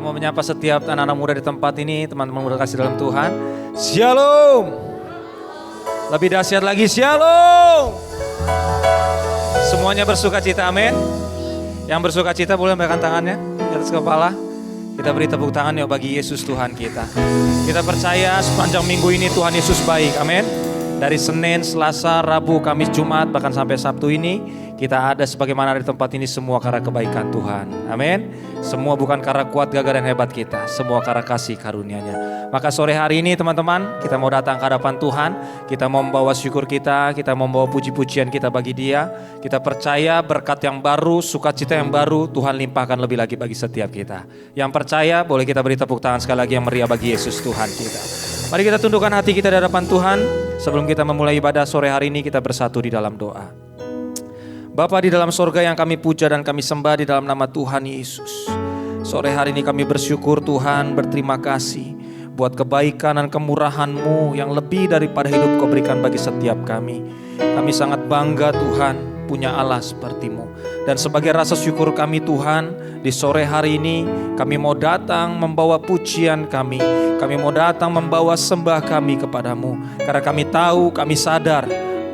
Saya mau menyapa setiap anak-anak muda di tempat ini, teman-teman muda kasih dalam Tuhan. Shalom. Lebih dahsyat lagi, shalom. Semuanya bersuka cita, amin. Yang bersuka cita boleh memberikan tangannya di atas kepala. Kita beri tepuk tangan ya bagi Yesus Tuhan kita. Kita percaya sepanjang minggu ini Tuhan Yesus baik, amin. Dari Senin, Selasa, Rabu, Kamis, Jumat, bahkan sampai Sabtu ini kita ada sebagaimana di tempat ini semua karena kebaikan Tuhan. Amin. Semua bukan karena kuat, gagah, dan hebat kita. Semua karena kasih karunia-Nya. Maka sore hari ini teman-teman, kita mau datang ke hadapan Tuhan. Kita mau membawa syukur kita mau membawa puji-pujian kita bagi Dia. Kita percaya berkat yang baru, sukacita yang baru, Tuhan limpahkan lebih lagi bagi setiap kita. Yang percaya, boleh kita beri tepuk tangan sekali lagi yang meriah bagi Yesus Tuhan kita. Mari kita tundukkan hati kita di hadapan Tuhan. Sebelum kita memulai ibadah sore hari ini, kita bersatu di dalam doa. Bapa di dalam sorga yang kami puja dan kami sembah di dalam nama Tuhan Yesus. Sore hari ini kami bersyukur Tuhan, berterima kasih buat kebaikan dan kemurahan-Mu yang lebih daripada hidup Kau berikan bagi setiap kami. Kami sangat bangga Tuhan punya Allah seperti-Mu. Dan sebagai rasa syukur kami Tuhan, di sore hari ini kami mau datang membawa pujian kami. Kami mau datang membawa sembah kami kepadamu. Karena kami tahu, kami sadar,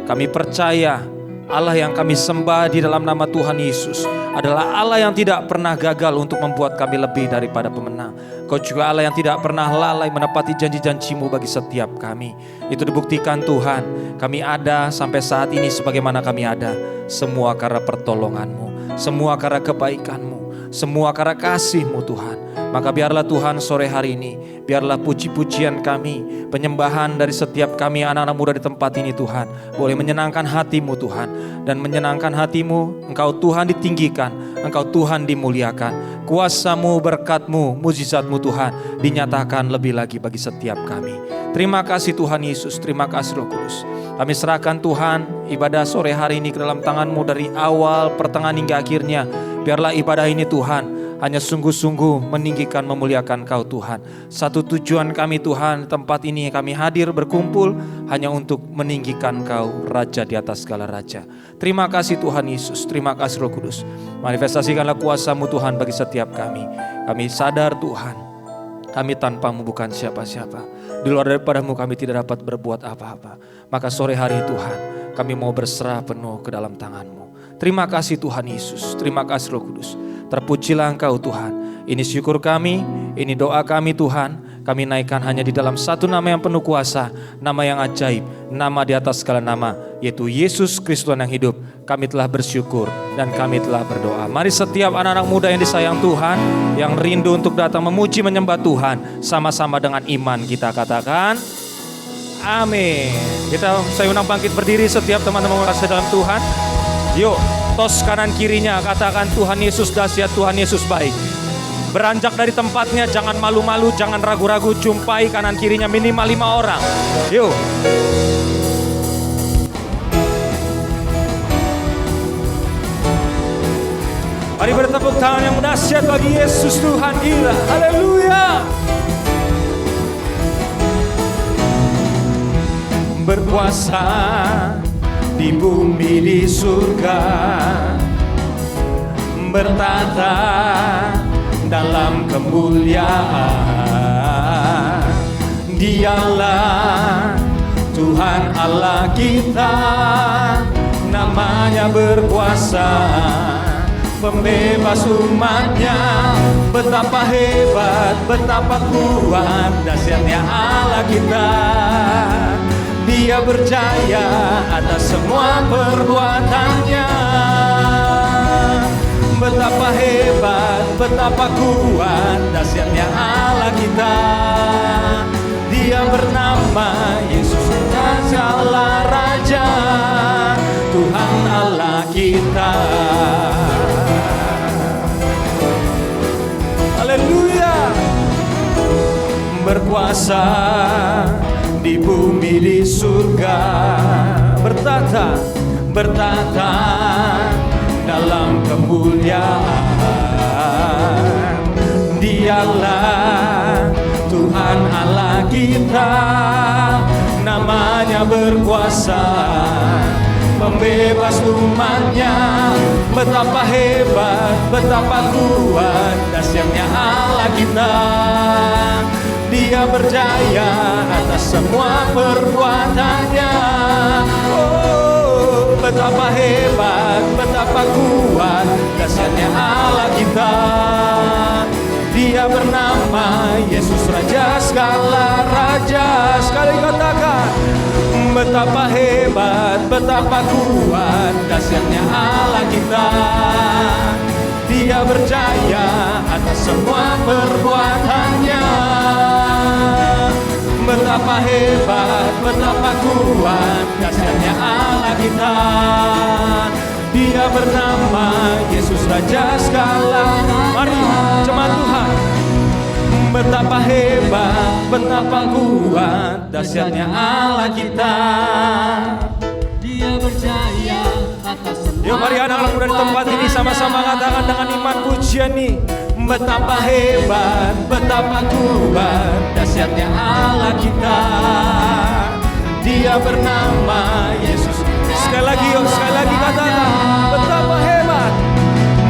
kami percaya Allah yang kami sembah di dalam nama Tuhan Yesus adalah Allah yang tidak pernah gagal untuk membuat kami lebih daripada pemenang. Kau juga Allah yang tidak pernah lalai menepati janji-janji-Mu bagi setiap kami. Itu dibuktikan Tuhan, kami ada sampai saat ini sebagaimana kami ada. Semua karena pertolongan-Mu, semua karena kebaikan-Mu, semua karena kasih-Mu Tuhan. Maka biarlah Tuhan sore hari ini, biarlah puji-pujian kami, penyembahan dari setiap kami anak-anak muda di tempat ini Tuhan, boleh menyenangkan hati-Mu Tuhan. Dan menyenangkan hati-Mu, Engkau Tuhan ditinggikan, Engkau Tuhan dimuliakan. Kuasa-Mu, berkat-Mu, mujizat-Mu Tuhan dinyatakan lebih lagi bagi setiap kami. Terima kasih Tuhan Yesus, terima kasih Roh Kudus. Kami serahkan Tuhan ibadah sore hari ini ke dalam tangan-Mu dari awal, pertengahan hingga akhirnya. Biarlah ibadah ini Tuhan hanya sungguh-sungguh meninggikan, memuliakan Kau Tuhan. Satu tujuan kami Tuhan, tempat ini kami hadir berkumpul hanya untuk meninggikan Kau, Raja di atas segala raja. Terima kasih Tuhan Yesus, terima kasih Roh Kudus. Manifestasikanlah kuasa-Mu Tuhan bagi setiap kami. Kami sadar Tuhan, kami tanpa-Mu bukan siapa-siapa. Di luar daripada-Mu kami tidak dapat berbuat apa-apa. Maka sore hari Tuhan, kami mau berserah penuh ke dalam tangan-Mu. Terima kasih Tuhan Yesus, terima kasih Roh Kudus. Terpujilah Engkau Tuhan. Ini syukur kami, ini doa kami Tuhan. Kami naikkan hanya di dalam satu nama yang penuh kuasa, nama yang ajaib, nama di atas segala nama, yaitu Yesus Kristus yang hidup. Kami telah bersyukur dan kami telah berdoa. Mari setiap anak-anak muda yang disayang Tuhan, yang rindu untuk datang memuji menyembah Tuhan, sama-sama dengan iman kita katakan amin. Saya undang bangkit berdiri setiap teman-teman kasih dalam Tuhan. Yuk, tos kanan kirinya katakan Tuhan Yesus dahsyat, Tuhan Yesus baik. Beranjak dari tempatnya, jangan malu-malu, jangan ragu-ragu, jumpai kanan kirinya minimal 5 orang. Yuk. Mari bertepuk tangan yang dahsyat bagi Yesus Tuhan kita. Haleluya. Berkuasa di bumi di surga, bertata dalam kemuliaan. Dialah Tuhan Allah kita, namanya berkuasa, pembebas umatnya. Betapa hebat, betapa kuat, dahsyatnya Allah kita. Dia berjaya atas semua perbuatannya. Betapa hebat, betapa kuat, dahsyatnya Allah kita. Dia bernama Yesus, Raja Raja, Tuhan Allah kita. Haleluya. Berkuasa di bumi di surga, bertata dalam kemuliaan. Dialah Tuhan Allah kita, namanya berkuasa, pembebas umatnya. Betapa hebat, betapa kuat dahsyatnya Allah kita. Dia berjaya atas semua perbuatannya. Oh, betapa hebat, betapa kuat dahsyatnya Allah kita. Dia bernama Yesus, Raja segala raja. Sekali katakan, betapa hebat, betapa kuat dahsyatnya Allah kita. Dia berjaya atas semua perbuatannya. Betapa hebat, betapa kuat dahsyatnya Allah kita. Dia bernama Yesus, Raja segala. Mari jemaat Tuhan. Betapa hebat, betapa kuat dahsyatnya Allah kita. Dia berjaya atas semua. Yuk mari anak-anak muda di tempat ini sama-sama katakan dengan iman pujian nih. Betapa hebat, betapa kuat dahsyatnya Allah kita. Dia bernama Yesus. Sekali lagi yuk, sekali lagi katakan. Betapa hebat,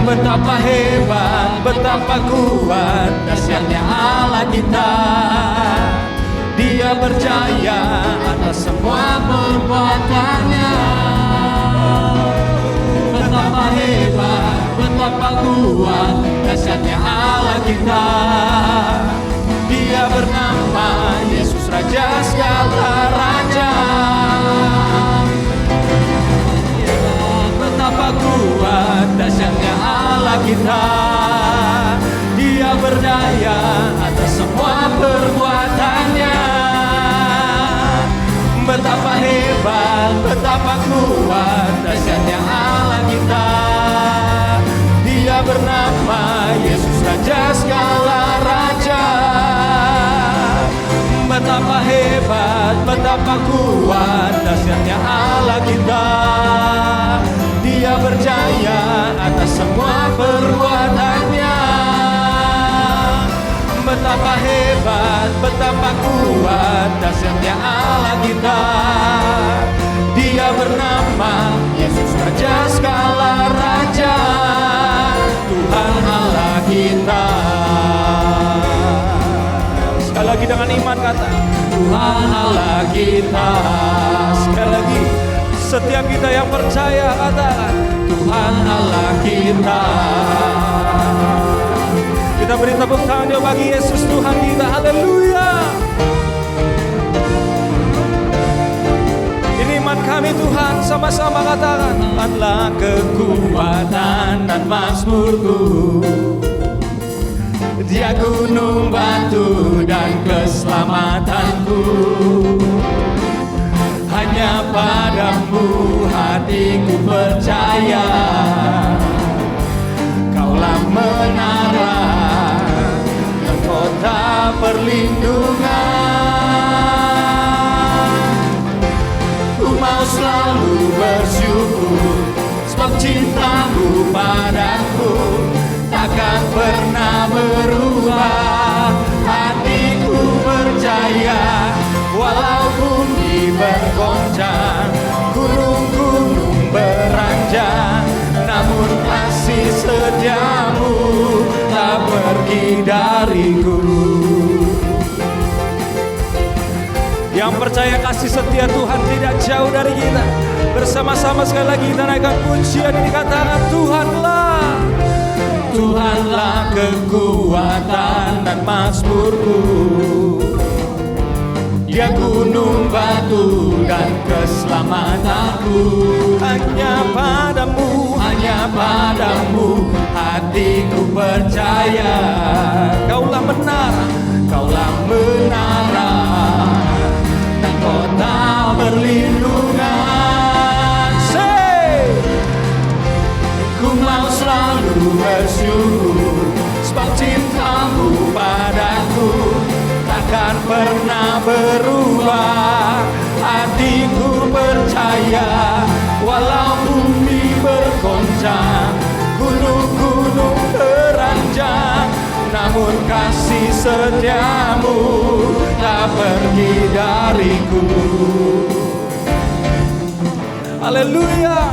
betapa hebat, betapa kuat dahsyatnya Allah kita. Dia berjaya atas semua perbuatannya. Betapa hebat, betapa kuat dahsyatnya Allah kita. Dia bernama Yesus, Raja segala raja. Betapa kuat dahsyatnya Allah kita. Dia berdaya atas semua perbuatannya. Betapa hebat, betapa kuat dahsyatnya Allah kita. Dia bernama Yesus, Raja segala raja. Betapa hebat, betapa kuat dahsyatnya Allah kita. Dia berjaya atas semua perbuatannya. Betapa hebat, betapa kuat dahsyatnya Allah kita. Dia bernama Yesus, Raja segala raja. Tuhan Allah kita. Sekali lagi dengan iman kata, Tuhan Allah kita. Sekali lagi, setiap kita yang percaya katakan, Tuhan Allah kita. Kita beri tepuk tangan yuk bagi Yesus Tuhan kita. Haleluya. Ini iman kami Tuhan, sama-sama katakan, Tuhanlah kekuatan dan mazmurku. Dia gunung batu dan keselamatanku. Hanya padamu hatiku percaya. Kaulah menara dan kota perlindungan. Ku mau selalu bersyukur, sebab cintamu padaku takkan pernah berubah. Hatiku percaya, walau bumi bergoncang, gunung-gunung beranjak, namun kasih setiamu tak pergi dariku. Yang percaya kasih setia Tuhan tidak jauh dari kita. Bersama-sama sekali lagi kita naikkan pujian ini, katakan, Tuhanlah, Tuhanlah kekuatan dan mazmurku. Dia gunung batu dan keselamatanku. Hanya padamu hatiku percaya. Kaulah menara, kaulah menara dan kota perlindungan. Say, ku mau selalu bersyukur, sebab cintamu padaku takkan pernah berubah. Hatiku percaya, walau bumi bergoncang, gunung-gunung beranjak, namun kasih setiamu tak pergi dariku. Haleluya.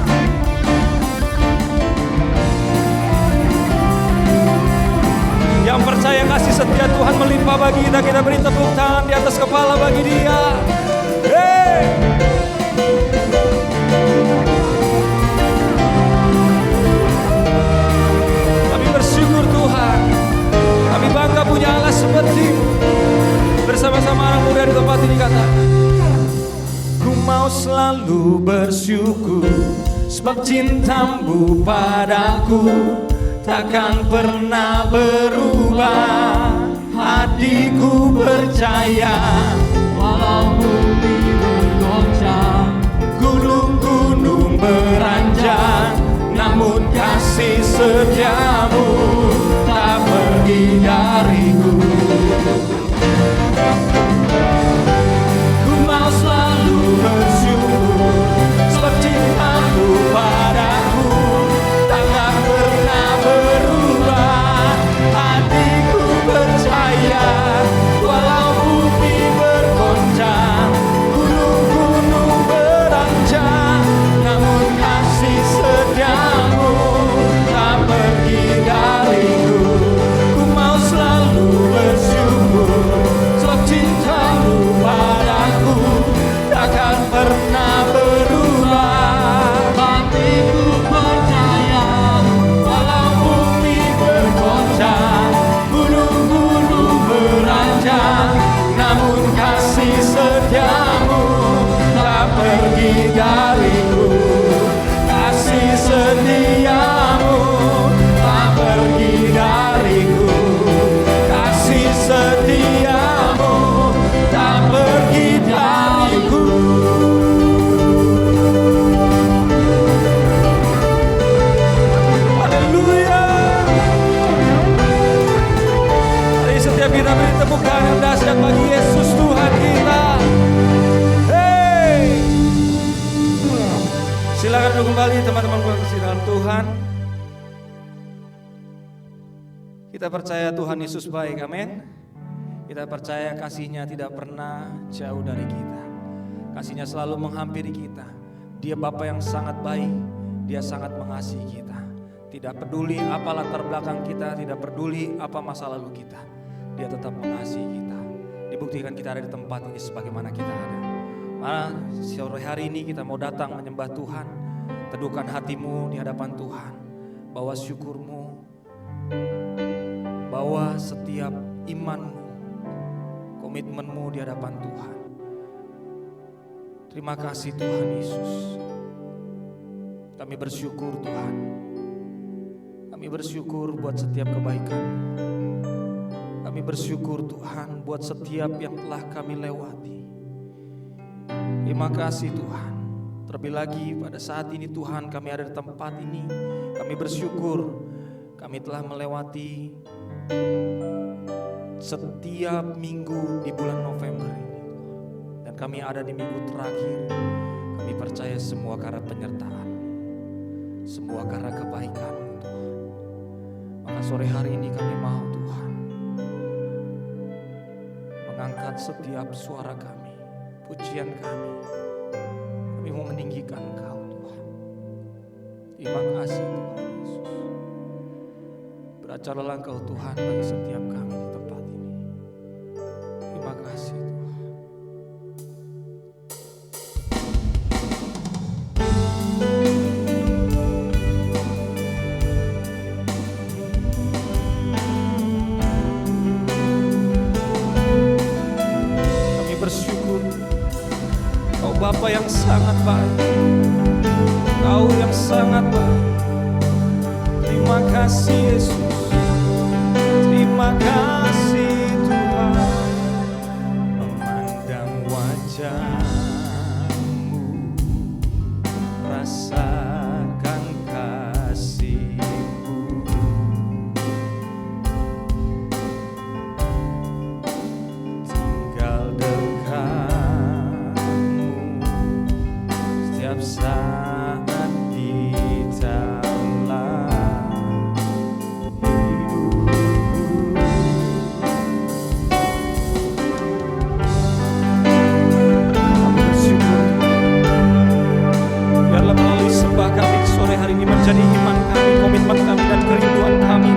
Yang percaya kasih setia Tuhan melimpah bagi kita, kita beri tepuk tangan di atas kepala bagi Dia. Hey! Kami bersyukur Tuhan. Kami bangga punya Allah seperti bersama-sama anak muda di tempat ini kata. Ku mau selalu bersyukur sebab cintamu padaku takkan pernah berubah. Hatiku percaya Walau bumi bergoncang, gunung-gunung beranjak, namun kasih setiamu tak pergi dariku. Ku mau selalu bersyukur sebab cintamu padaku takkan pernah berubah. Hatiku percaya walau bumi bergoncang, gunung-gunung beranjak, namun kasih setiamu tak pergi dariku. Ku mau selalu bersyukur sebab cintamu padaku takkan pernah berubah. hatiku percaya. Walau bumi bergoncang, gunung-gunung beranjak, namun kasih setiamu tak pergi dariku. Kasih setiamu tak pergi dariku. Kasih setiamu tak pergi dariku. Haleluya. Mari setiap kita beri tepuk tangan yang dahsyat bagi Yesus Tuhan kita. Hey. Silakan duduk kembali teman-teman kasih dalam Tuhan. Kita percaya Tuhan Yesus baik, amin. Kita percaya kasih-Nya tidak pernah jauh dari kita. Kasih-Nya selalu menghampiri kita. Dia Bapa yang sangat baik, Dia sangat mengasihi kita. Tidak peduli apa latar belakang kita, tidak peduli apa masa lalu kita. Dia tetap mengasihi kita. Dibuktikan kita ada di tempat ini sebagaimana kita ada. Maka sore hari ini kita mau datang menyembah Tuhan. Teduhkan hatimu di hadapan Tuhan. Bawa syukurmu. Bawa setiap imanmu. Komitmenmu di hadapan Tuhan. Terima kasih Tuhan Yesus. Kami bersyukur Tuhan. Kami bersyukur buat setiap kebaikan. Kami bersyukur Tuhan buat setiap yang telah kami lewati. Terima kasih Tuhan. Terlebih lagi pada saat ini Tuhan kami ada di tempat ini. Kami bersyukur kami telah melewati setiap minggu di bulan November ini. Dan kami ada di minggu terakhir. Kami percaya semua karena penyertaan. Semua karena kebaikan-Mu Tuhan. Maka sore hari ini kami mau Tuhan mengangkat setiap suara kami, pujian kami. Kami mau meninggikan Engkau Tuhan. Terima kasih Tuhan Yesus. Beracarlah Engkau Tuhan bagi setiap kami di tempat ini. Terima kasih Tuhan. Bapa yang sangat baik, Kau yang sangat baik. Terima kasih Yesus, terima kasih Tuhan. Memandang wajah-Mu, rasakan kasih-Mu. Tinggal dekat saat di dalam hidupku. Kami bersyukur. Biarlah melalui sembah kami sore hari ini menjadi iman kami, komitmen kami dan kerinduan kami.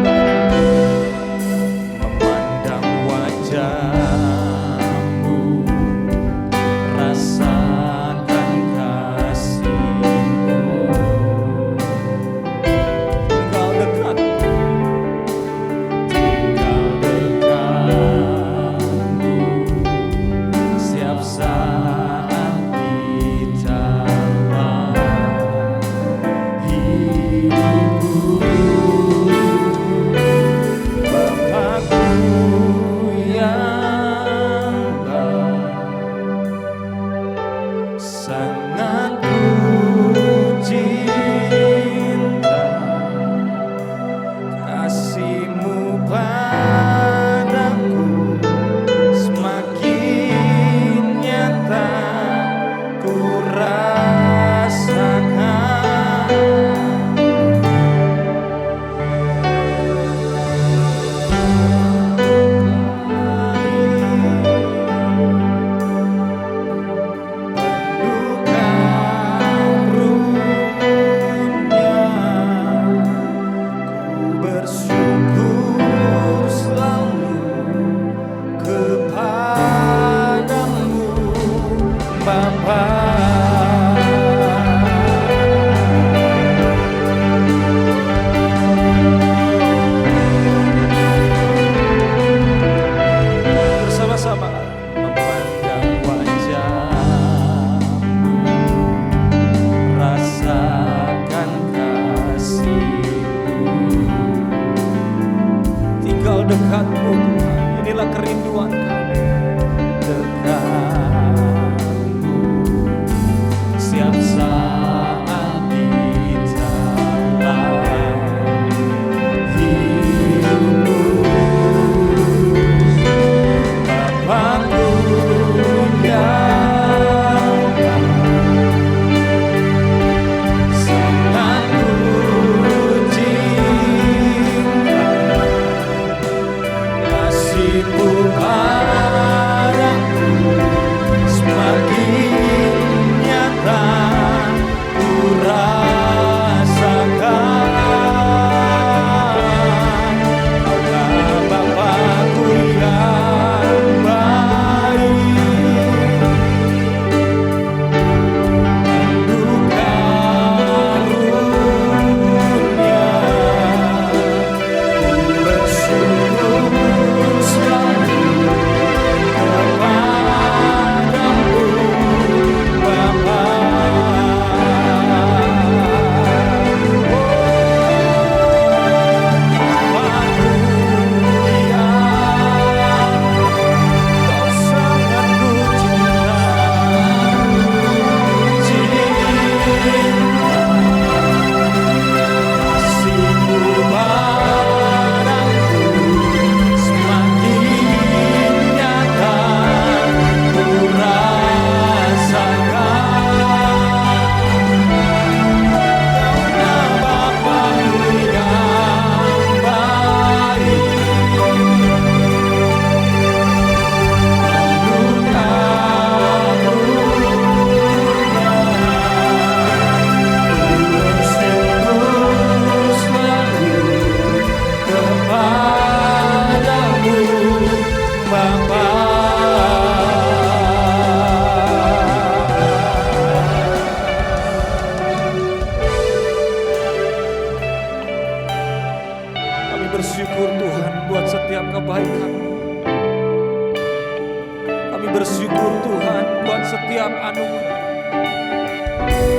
setiap anugerah.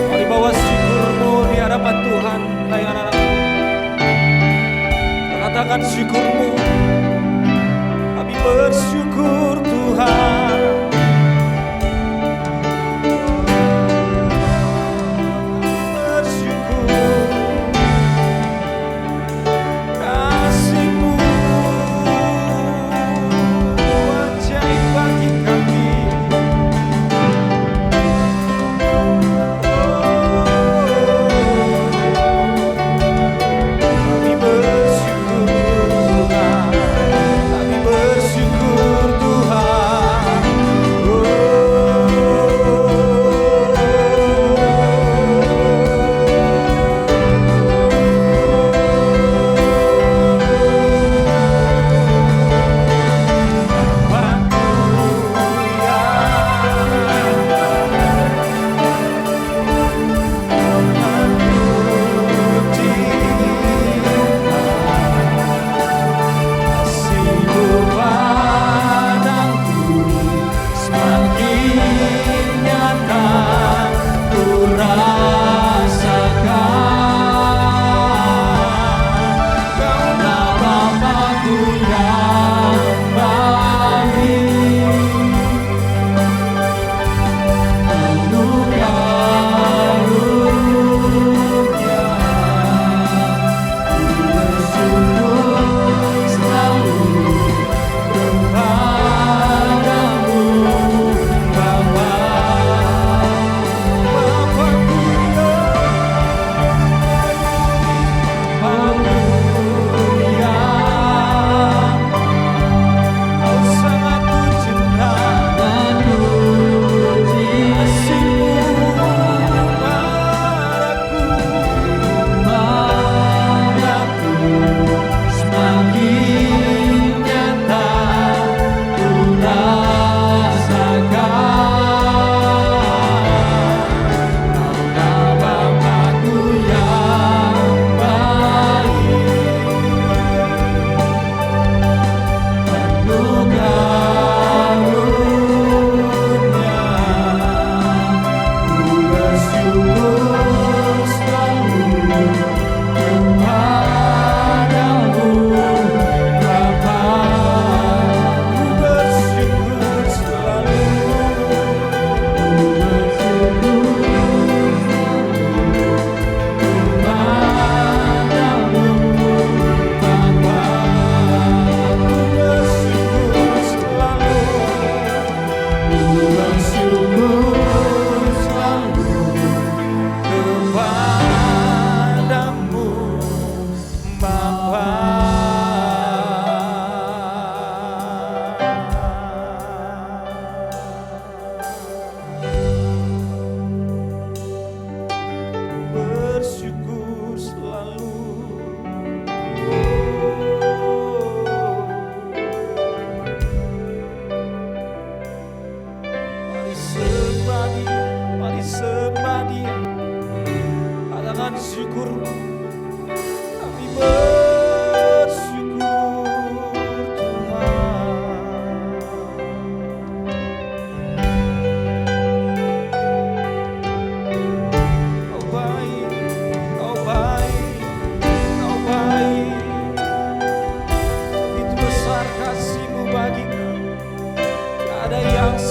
Mari bawa syukurmu di hadapan Tuhan, hai anak-anak. Katakan syukurmu. Kami bersyukur Tuhan. Bersyukur kasih-Mu ajaib bagi kami. Kami bersyukur Tuhan. Kami bersyukur Tuhan.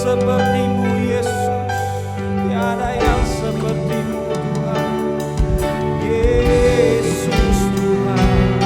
seperti-Mu Yesus, tiada yang seperti-Mu Tuhan. Yesus Tuhan,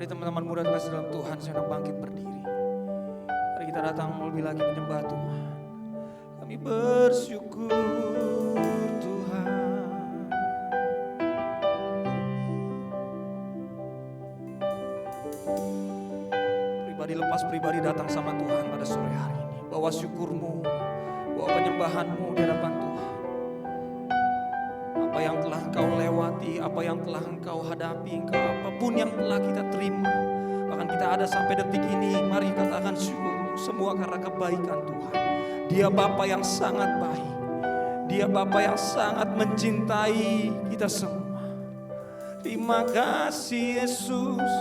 Mari teman-teman muda kasih dalam Tuhan, saya nak bangkit berdiri. Mari kita datang lebih lagi menyembah Tuhan. Kami bersyukur Tuhan. Pribadi lepas pribadi datang sama Tuhan pada sore hari ini. Bawa syukurmu, bawa penyembahanmu di hadapan Tuhan. Apa yang telah engkau lewati, apa yang telah engkau hadapi, apapun yang telah kita terima, bahkan kita ada sampai detik ini, mari katakan syukur semua karena kebaikan Tuhan. Dia Bapa yang sangat baik, Dia Bapa yang sangat mencintai kita semua. Terima kasih Yesus,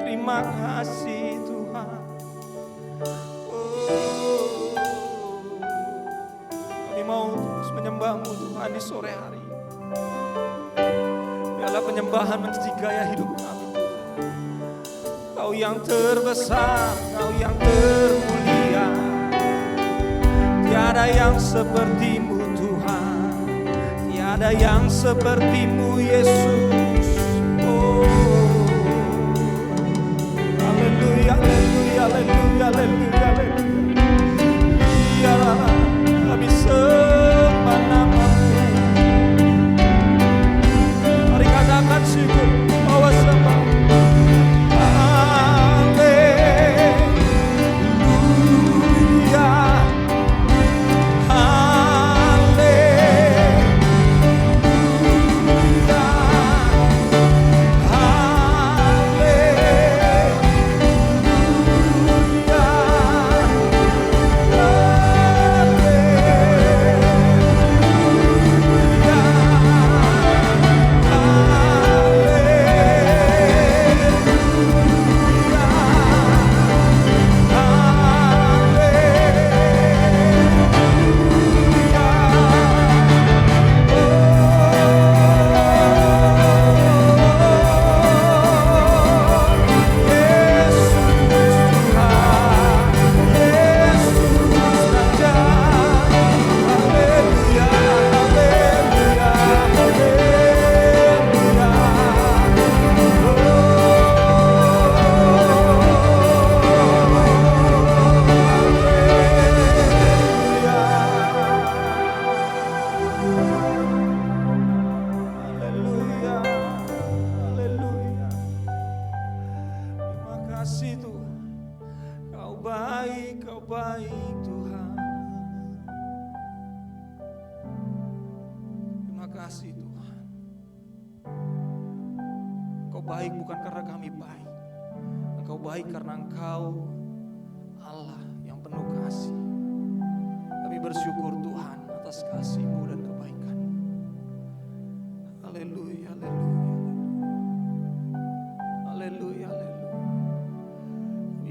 terima kasih Tuhan. Kami mau terus menyembah-Mu Tuhan di sore hari. Biarlah penyembahan menjadi gaya hidup kami Tuhan. Kau yang terbesar, Kau yang termulia. Tiada yang seperti-Mu Tuhan, tiada yang seperti-Mu Yesus. Oh, haleluya, haleluya, haleluya, haleluya, haleluya. Kami sembah nama-Mu. Mari katakan syukur, bawa sembah.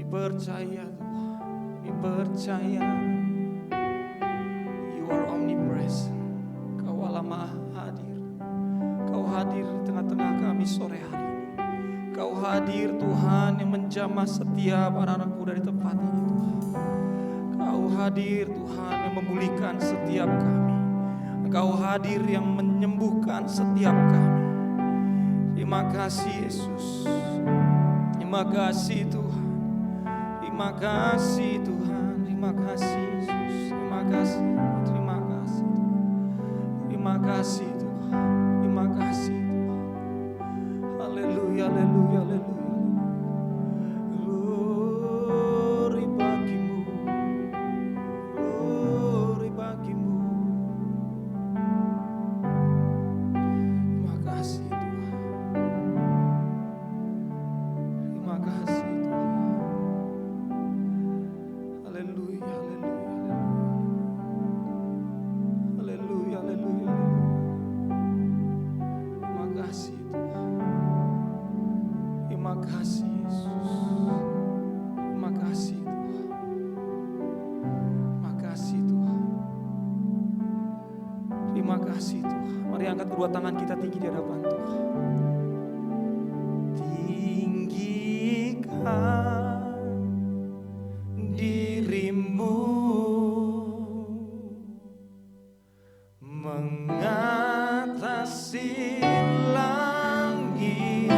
Percaya Tuhan, kami percaya You are omnipresent. Kau Allah Maha hadir. Kau hadir di tengah-tengah kami sore hari ini. Kau hadir Tuhan yang menjamah setiap anak-anakmu dari tempat ini Tuhan. Kau hadir Tuhan yang memulihkan setiap kami. Kau hadir yang menyembuhkan setiap kami. Terima kasih Yesus. Terima kasih Tuhan. Terima kasih Tuhan, terima kasih Yesus, terima kasih, terima kasih Tuhan, terima kasih Tuhan, terima kasih Tuhan. Haleluya, haleluya, haleluya. Glory bagi-Mu, glory bagi-Mu. Terima kasih Tuhan, terima kasih. Kedua tangan kita tinggi di hadapan Tuhan. Tinggikan dirimu mengatasi langit.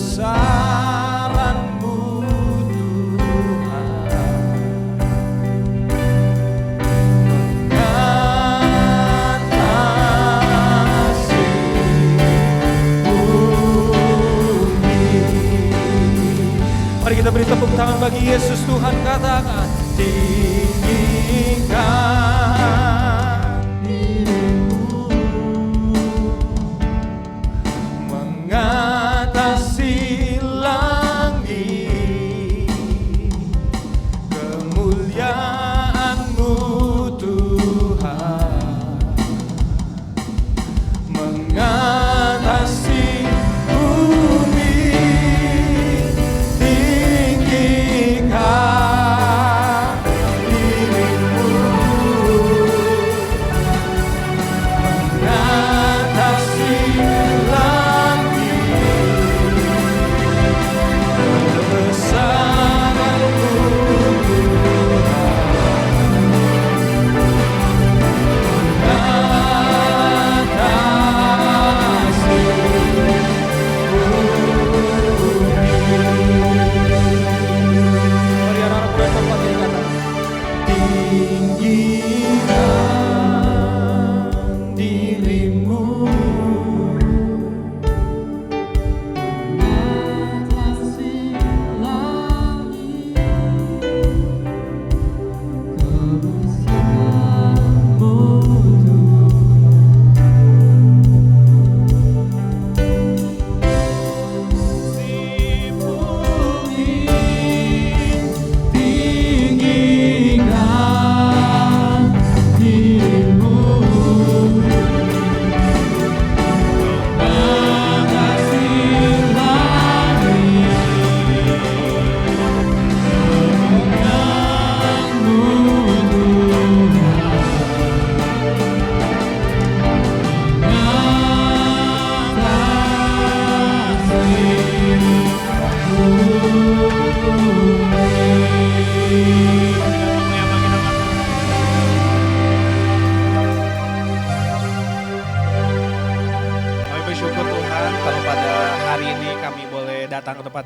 kebesaran-Mu Mari kita beri tepuk tangan bagi Yesus Tuhan, katakan tinggikan dirimu mengatasi langit, kemuliaan-Mu Tuhan mengatasi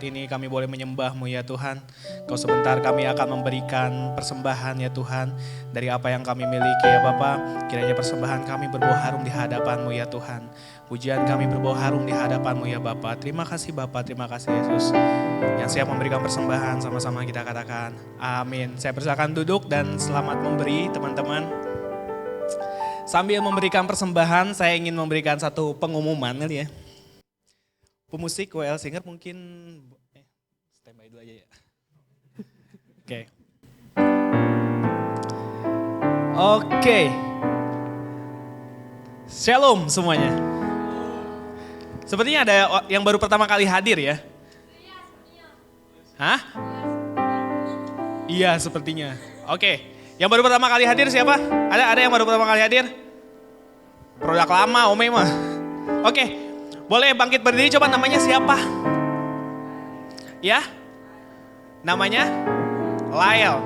ini kami boleh menyembah-Mu ya Tuhan. Kau sebentar kami akan memberikan persembahan ya Tuhan. Dari apa yang kami miliki ya Bapa. Kiranya persembahan kami berbau harum di hadapan-Mu ya Tuhan. Pujian kami berbau harum di hadapan-Mu ya Bapa. Terima kasih Bapa, terima kasih Yesus. Yang siap memberikan persembahan sama-sama kita katakan amin. Saya persilakan duduk dan selamat memberi teman-teman. Sambil memberikan persembahan saya ingin memberikan satu pengumuman kali ya. Pemusik WL Singer mungkin standby dulu aja ya. Oke. Shalom semuanya. Sepertinya ada yang baru pertama kali hadir ya. Hah? Iya sepertinya. Oke. Yang baru pertama kali hadir siapa? Ada yang baru pertama kali hadir? Produk lama Ome mah. Oke. Boleh bangkit berdiri, coba namanya siapa? Ya? Namanya? Lael.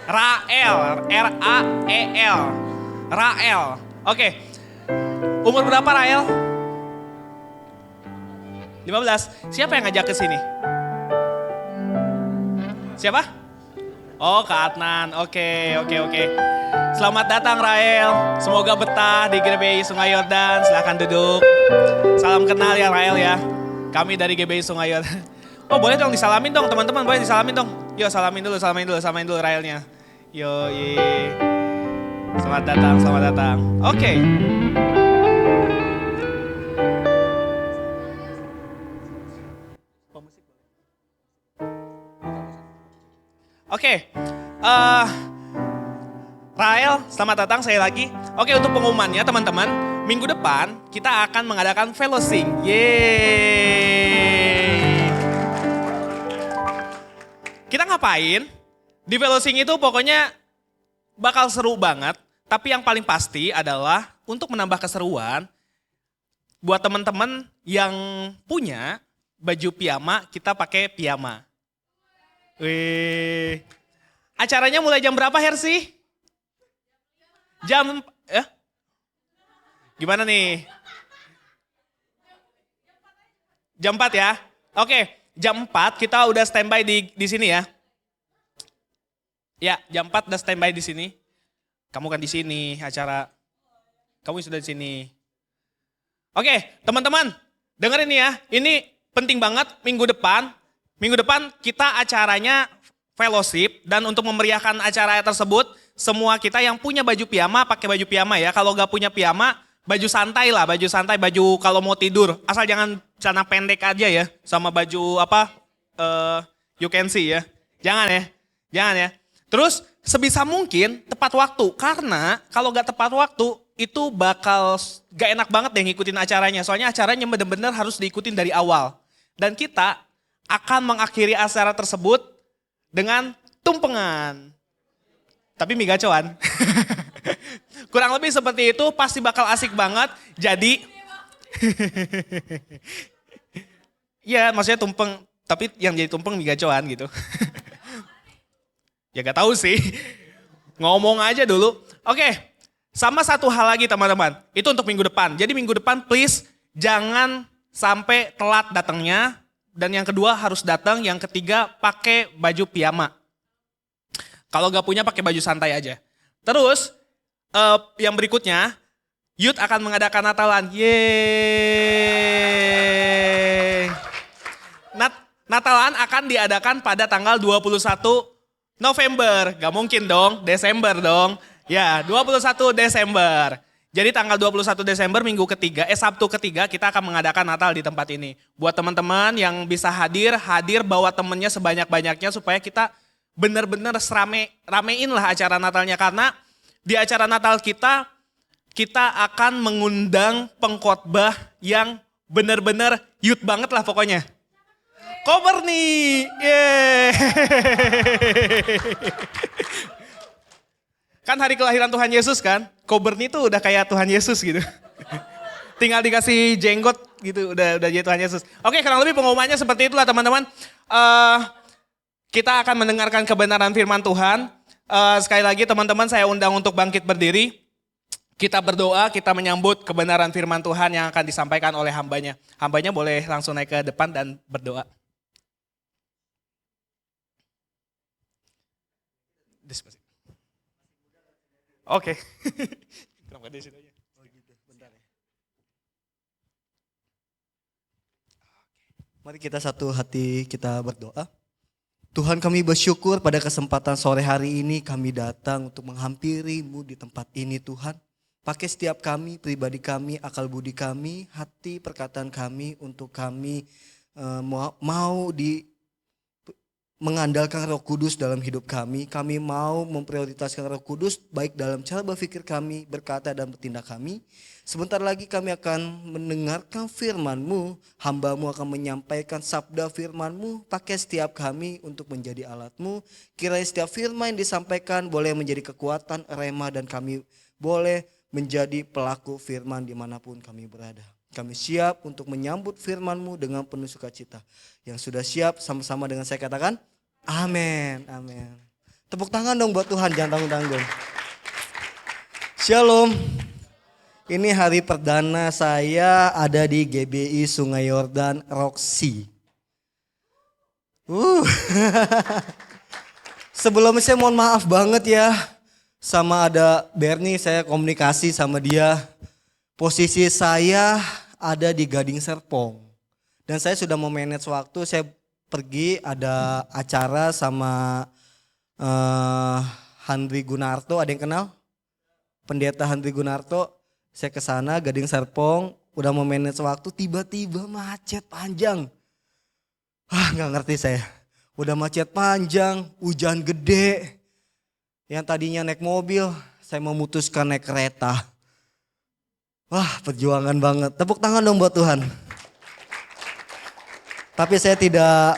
Rael, R-A-E-L. Rael. Oke. Umur berapa Rael? 15. Siapa yang ngajak ke sini? Siapa? Oh, Kak Adnan. Oke. Selamat datang Rael. Semoga betah di GBI Sungai Yordan. Silahkan duduk. Salam kenal ya Rael ya. Kami dari GBI Sungai Yordan. Oh boleh dong disalamin dong teman-teman. Boleh disalamin dong. Yuk salamin dulu Raelnya. Yoi. Selamat datang. Oke. Rael, selamat datang saya lagi. Oke, untuk pengumumannya teman-teman, minggu depan kita akan mengadakan fellowship. Yeay. Kita ngapain? Di fellowship itu pokoknya bakal seru banget. Tapi yang paling pasti adalah untuk menambah keseruan, buat teman-teman yang punya baju piyama, kita pakai piyama. Wih. Acaranya mulai jam berapa Hersi? Gimana nih? Jam 4 ya. Oke, jam 4 kita udah standby di sini ya. Ya, jam 4 udah standby di sini. Kamu kan di sini acara. Kamu sudah di sini. Oke, teman-teman, dengerin ya. Ini penting banget minggu depan. Minggu depan kita acaranya fellowship dan untuk memeriahkan acara tersebut, semua kita yang punya baju piyama pakai baju piyama ya. Kalau nggak punya piyama, baju santai lah, baju santai, baju kalau mau tidur. Asal jangan celana pendek aja ya, sama baju apa? You can see ya. Jangan ya. Terus sebisa mungkin tepat waktu, karena kalau gak tepat waktu itu bakal gak enak banget deh ngikutin acaranya. Soalnya acaranya benar-benar harus diikutin dari awal. Dan kita akan mengakhiri acara tersebut dengan tumpengan. Tapi mie gacoan. Kurang lebih seperti itu, pasti bakal asik banget. Jadi, ya maksudnya tumpeng, tapi yang jadi tumpeng mie gacoan gitu. Ya gak tahu sih, ngomong aja dulu. Oke, sama satu hal lagi teman-teman, itu untuk minggu depan. Jadi minggu depan please jangan sampai telat datangnya. Dan yang kedua harus datang, yang ketiga pakai baju piyama. Kalau gak punya pakai baju santai aja. Terus yang berikutnya, Youth akan mengadakan Natalan. Yeay. Natalan akan diadakan pada tanggal 21 November, gak mungkin dong, Desember dong. Ya, 21 Desember. Jadi tanggal 21 Desember minggu ketiga, Sabtu ketiga kita akan mengadakan Natal di tempat ini. Buat teman-teman yang bisa hadir bawa temennya sebanyak-banyaknya supaya kita benar-benar ramein lah acara Natalnya. Karena di acara Natal kita akan mengundang pengkhotbah yang benar-benar youth banget lah pokoknya. Kober nih, kan hari kelahiran Tuhan Yesus kan, Kober nih tuh udah kayak Tuhan Yesus gitu. Tinggal dikasih jenggot gitu, udah jadi Tuhan Yesus. Oke, kurang lebih pengumumannya seperti itulah teman-teman. Kita akan mendengarkan kebenaran firman Tuhan. Sekali lagi teman-teman saya undang untuk bangkit berdiri. Kita berdoa, kita menyambut kebenaran firman Tuhan yang akan disampaikan oleh hambanya. Hambanya boleh langsung naik ke depan dan berdoa. Oke. Mari kita satu hati kita berdoa. Tuhan, kami bersyukur pada kesempatan sore hari ini kami datang untuk menghampiri-Mu di tempat ini Tuhan. Pakai setiap kami, pribadi kami, akal budi kami, hati perkataan kami untuk kami mau mengandalkan Roh Kudus dalam hidup kami. Kami mau memprioritaskan Roh Kudus baik dalam cara berpikir kami, berkata dan bertindak kami. Sebentar lagi kami akan mendengarkan firman-Mu. Hamba-Mu akan menyampaikan sabda firman-Mu. Pakai setiap kami untuk menjadi alat-Mu. Kiranya setiap firman yang disampaikan boleh menjadi kekuatan, rema, dan kami boleh menjadi pelaku firman dimanapun kami berada. Kami siap untuk menyambut firman-Mu dengan penuh sukacita. Yang sudah siap sama-sama dengan saya katakan, amin, amin. Tepuk tangan dong buat Tuhan, jangan tanggung-tanggung. Shalom. Ini hari perdana saya ada di GBI Sungai Yordan Roxy. Sebelumnya saya mohon maaf banget ya. Sama ada Bernie, saya komunikasi sama dia. Posisi saya ada di Gading Serpong. Dan saya sudah memanage waktu, saya pergi ada acara sama Handri Gunarto, ada yang kenal? Pendeta Handri Gunarto, saya ke sana Gading Serpong, udah memanage waktu, tiba-tiba macet panjang. Nggak ngerti saya, udah macet panjang, hujan gede. Yang tadinya naik mobil, saya memutuskan naik kereta. Wah, perjuangan banget. Tepuk tangan dong buat Tuhan. Tapi saya tidak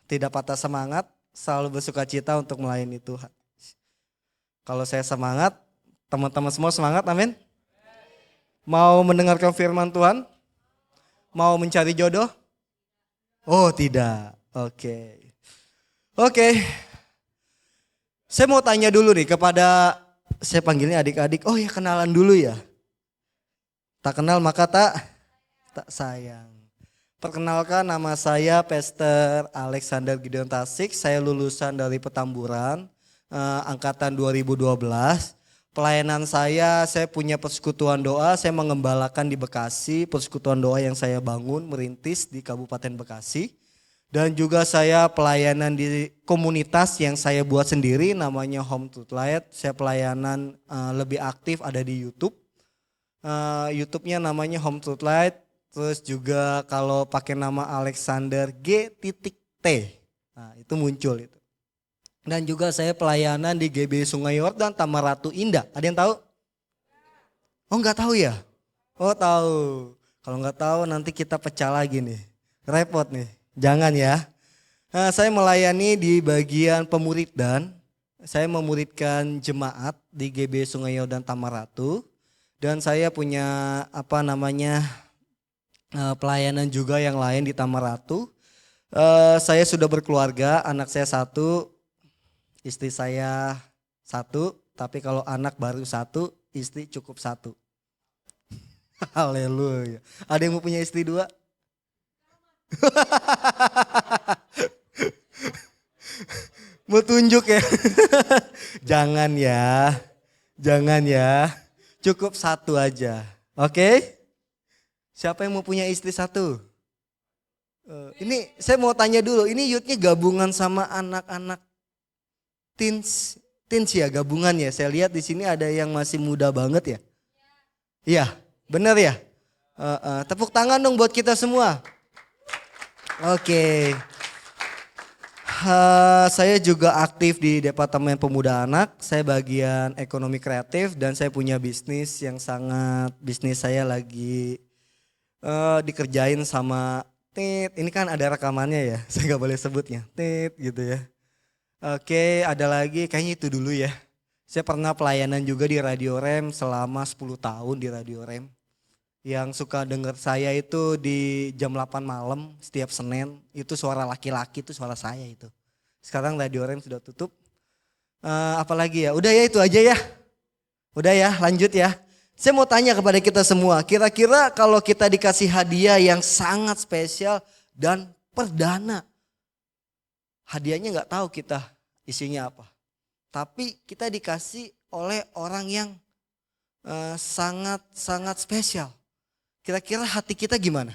tidak patah semangat, selalu bersukacita untuk melayani Tuhan. Kalau saya semangat, teman-teman semua semangat, amin. Mau mendengarkan firman Tuhan? Mau mencari jodoh? Oh, tidak. Oke. Saya mau tanya dulu nih kepada, saya panggilnya adik-adik, oh ya kenalan dulu ya. Tak kenal maka tak tak sayang. Perkenalkan, nama saya Pastor Alexander Gideon Tasik. Saya lulusan dari Petamburan, angkatan 2012. Pelayanan saya punya persekutuan doa, saya mengembalakan di Bekasi, persekutuan doa yang saya bangun, merintis di Kabupaten Bekasi. Dan juga saya pelayanan di komunitas yang saya buat sendiri, namanya Home Truth Light. Saya pelayanan lebih aktif ada di YouTube. YouTube-nya namanya Home Truth Light. Terus juga kalau pakai nama Alexander G.T. Nah itu muncul itu. Dan juga saya pelayanan di GB Sungai Yordan, Tamaratu Indah. Ada yang tahu? Oh nggak tahu ya? Oh tahu. Kalau nggak tahu nanti kita pecah lagi nih. Repot nih. Jangan ya. Nah, saya melayani di bagian pemuridan. Saya memuridkan jemaat di GB Sungai Yordan Tamaratu. Dan saya punya pelayanan juga yang lain di Tamaratu. Saya sudah berkeluarga, anak saya 1. Istri saya 1, tapi kalau anak baru 1, istri cukup 1. Haleluya. Ada yang mau punya istri 2? Mau tunjuk ya? Jangan ya. Jangan ya. Cukup 1 aja. Oke? Siapa yang mau punya istri 1? Ini saya mau tanya dulu, ini youth-nya gabungan sama anak-anak teens ya, gabungan ya. Saya lihat di sini ada yang masih muda banget ya. Iya, benar ya. Tepuk tangan dong buat kita semua. Oke. Saya juga aktif di Departemen Pemuda Anak. Saya bagian ekonomi kreatif dan saya punya bisnis yang bisnis saya lagi dikerjain sama Tit. Ini kan ada rekamannya ya, saya nggak boleh sebutnya. Tit gitu ya. Oke, ada lagi, kayaknya itu dulu ya. Saya pernah pelayanan juga di Radio Rem selama 10 tahun di Radio Rem. Yang suka denger saya itu di jam 8 malam setiap Senin, itu suara laki-laki, itu suara saya itu. Sekarang Radio Rem sudah tutup. Apalagi ya, udah ya itu aja ya. Udah ya, lanjut ya. Saya mau tanya kepada kita semua, kira-kira kalau kita dikasih hadiah yang sangat spesial dan perdana. Hadiahnya nggak tahu kita isinya apa. Tapi kita dikasih oleh orang yang sangat spesial. Kira-kira hati kita gimana?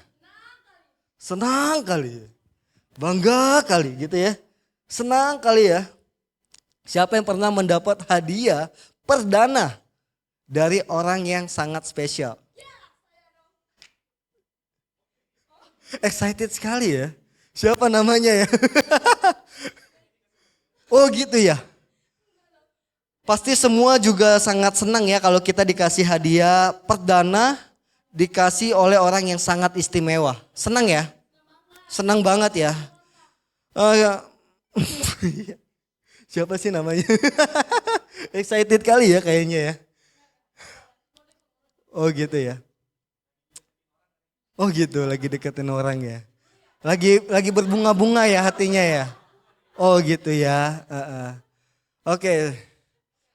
Senang kali. Bangga kali gitu ya. Senang kali ya. Siapa yang pernah mendapat hadiah perdana dari orang yang sangat spesial? Excited sekali ya. Siapa namanya ya? Oh gitu ya. Pasti semua juga sangat senang ya kalau kita dikasih hadiah perdana, dikasih oleh orang yang sangat istimewa. Senang ya? Senang banget ya. Siapa sih namanya? Excited kali ya kayaknya ya. Oh gitu ya. Oh gitu, lagi deketin orang ya. Lagi berbunga-bunga ya hatinya ya. Oh gitu ya. Oke.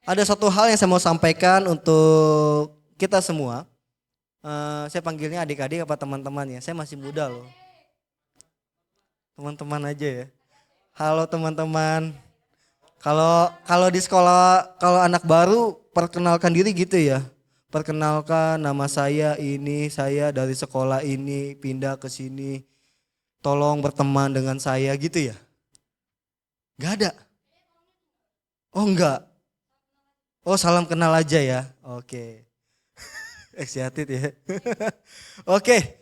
Ada satu hal yang saya mau sampaikan untuk kita semua. Saya panggilnya adik-adik apa teman-teman ya. Saya masih muda loh. Teman-teman aja ya. Halo teman-teman. Kalau di sekolah, kalau anak baru perkenalkan diri gitu ya. Perkenalkan, nama saya ini, saya dari sekolah ini pindah ke sini. Tolong berteman dengan saya gitu ya. Gak ada. Oh enggak. Oh salam kenal aja ya. Oke. Excited ya. Oke.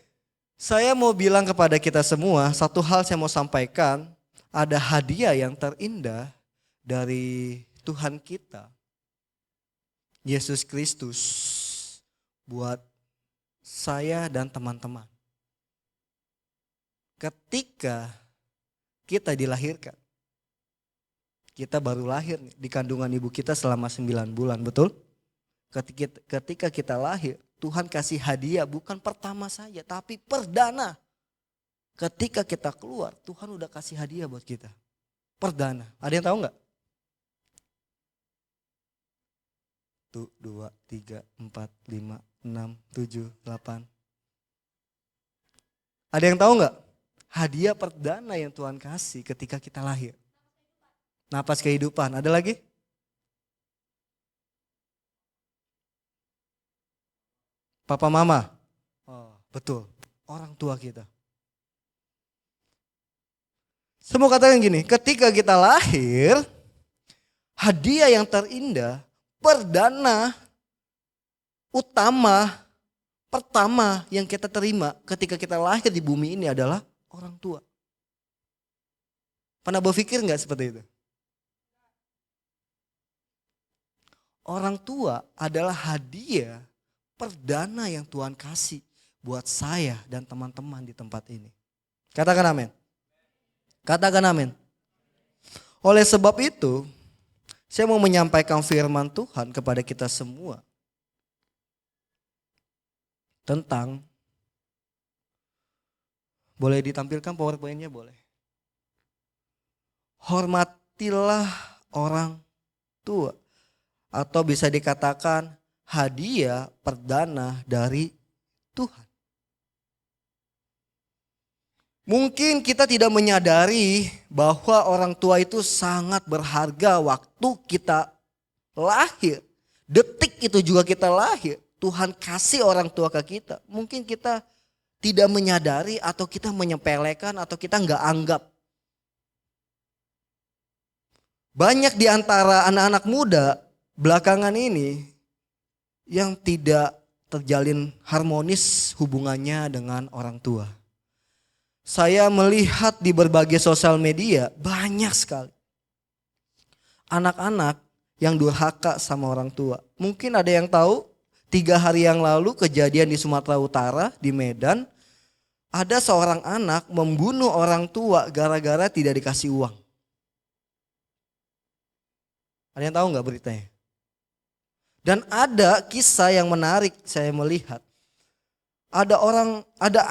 Saya mau bilang kepada kita semua, satu hal saya mau sampaikan. Ada hadiah yang terindah dari Tuhan kita, Yesus Kristus, buat saya dan teman-teman. Ketika kita dilahirkan, kita baru lahir nih, di kandungan ibu kita selama 9 bulan, betul? Ketika kita lahir, Tuhan kasih hadiah bukan pertama saja, tapi perdana. Ketika kita keluar, Tuhan udah kasih hadiah buat kita. Perdana. Ada yang tahu nggak? 1, 2, 3, 4, 5, 6, 7, 8. Ada yang tahu nggak? Hadiah perdana yang Tuhan kasih ketika kita lahir. Napas kehidupan. Ada lagi? Papa mama. Oh, betul. Orang tua kita. Saya mau katakan gini, ketika kita lahir, hadiah yang terindah, perdana, utama, pertama yang kita terima ketika kita lahir di bumi ini adalah orang tua. Pernah berpikir nggak seperti itu? Orang tua adalah hadiah perdana yang Tuhan kasih buat saya dan teman-teman di tempat ini. Katakan amin. Katakan amin. Oleh sebab itu, saya mau menyampaikan firman Tuhan kepada kita semua tentang, boleh ditampilkan PowerPoint-nya boleh. Hormatilah orang tua, atau bisa dikatakan hadiah perdana dari Tuhan. Mungkin kita tidak menyadari bahwa orang tua itu sangat berharga waktu kita lahir. Detik itu juga kita lahir. Tuhan kasih orang tua ke kita. Mungkin kita tidak menyadari atau kita menyepelekan atau kita nggak anggap. Banyak di antara anak-anak muda belakangan ini yang tidak terjalin harmonis hubungannya dengan orang tua. Saya melihat di berbagai sosial media banyak sekali anak-anak yang durhaka sama orang tua. Mungkin ada yang tahu 3 hari yang lalu kejadian di Sumatera Utara di Medan. Ada seorang anak membunuh orang tua gara-gara tidak dikasih uang. Ada yang tahu nggak beritanya? Dan ada kisah yang menarik saya melihat. Ada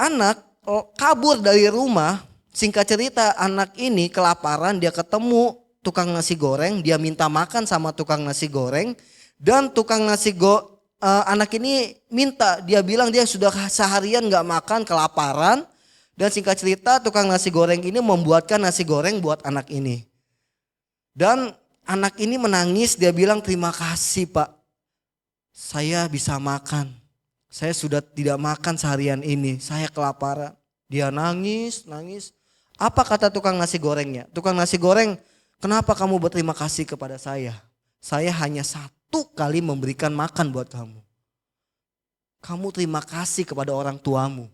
anak kabur dari rumah, singkat cerita anak ini kelaparan, dia ketemu tukang nasi goreng, dia minta makan sama tukang nasi goreng dan anak ini minta, dia bilang dia sudah seharian gak makan, kelaparan, dan singkat cerita tukang nasi goreng ini membuatkan nasi goreng buat anak ini. Dan anak ini menangis, dia bilang terima kasih Pak, saya bisa makan. Saya sudah tidak makan seharian ini, saya kelaparan. Dia nangis. Apa kata tukang nasi gorengnya? Tukang nasi goreng, kenapa kamu berterima kasih kepada saya? Saya hanya 1 kali memberikan makan buat kamu. Kamu terima kasih kepada orang tuamu.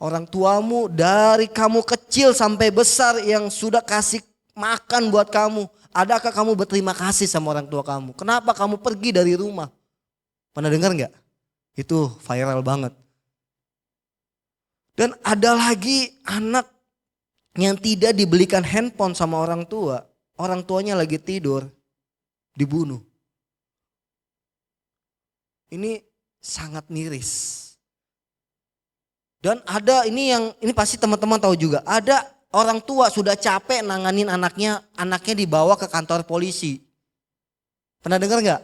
Orang tuamu dari kamu kecil sampai besar yang sudah kasih makan buat kamu. Adakah kamu berterima kasih sama orang tua kamu? Kenapa kamu pergi dari rumah? Pernah dengar nggak? Itu viral banget. Dan ada lagi anak yang tidak dibelikan handphone sama orang tua. Orang tuanya lagi tidur, dibunuh. Ini sangat miris. Dan ada ini pasti teman-teman tahu juga. Ada orang tua sudah capek nanganin anaknya dibawa ke kantor polisi. Pernah dengar nggak?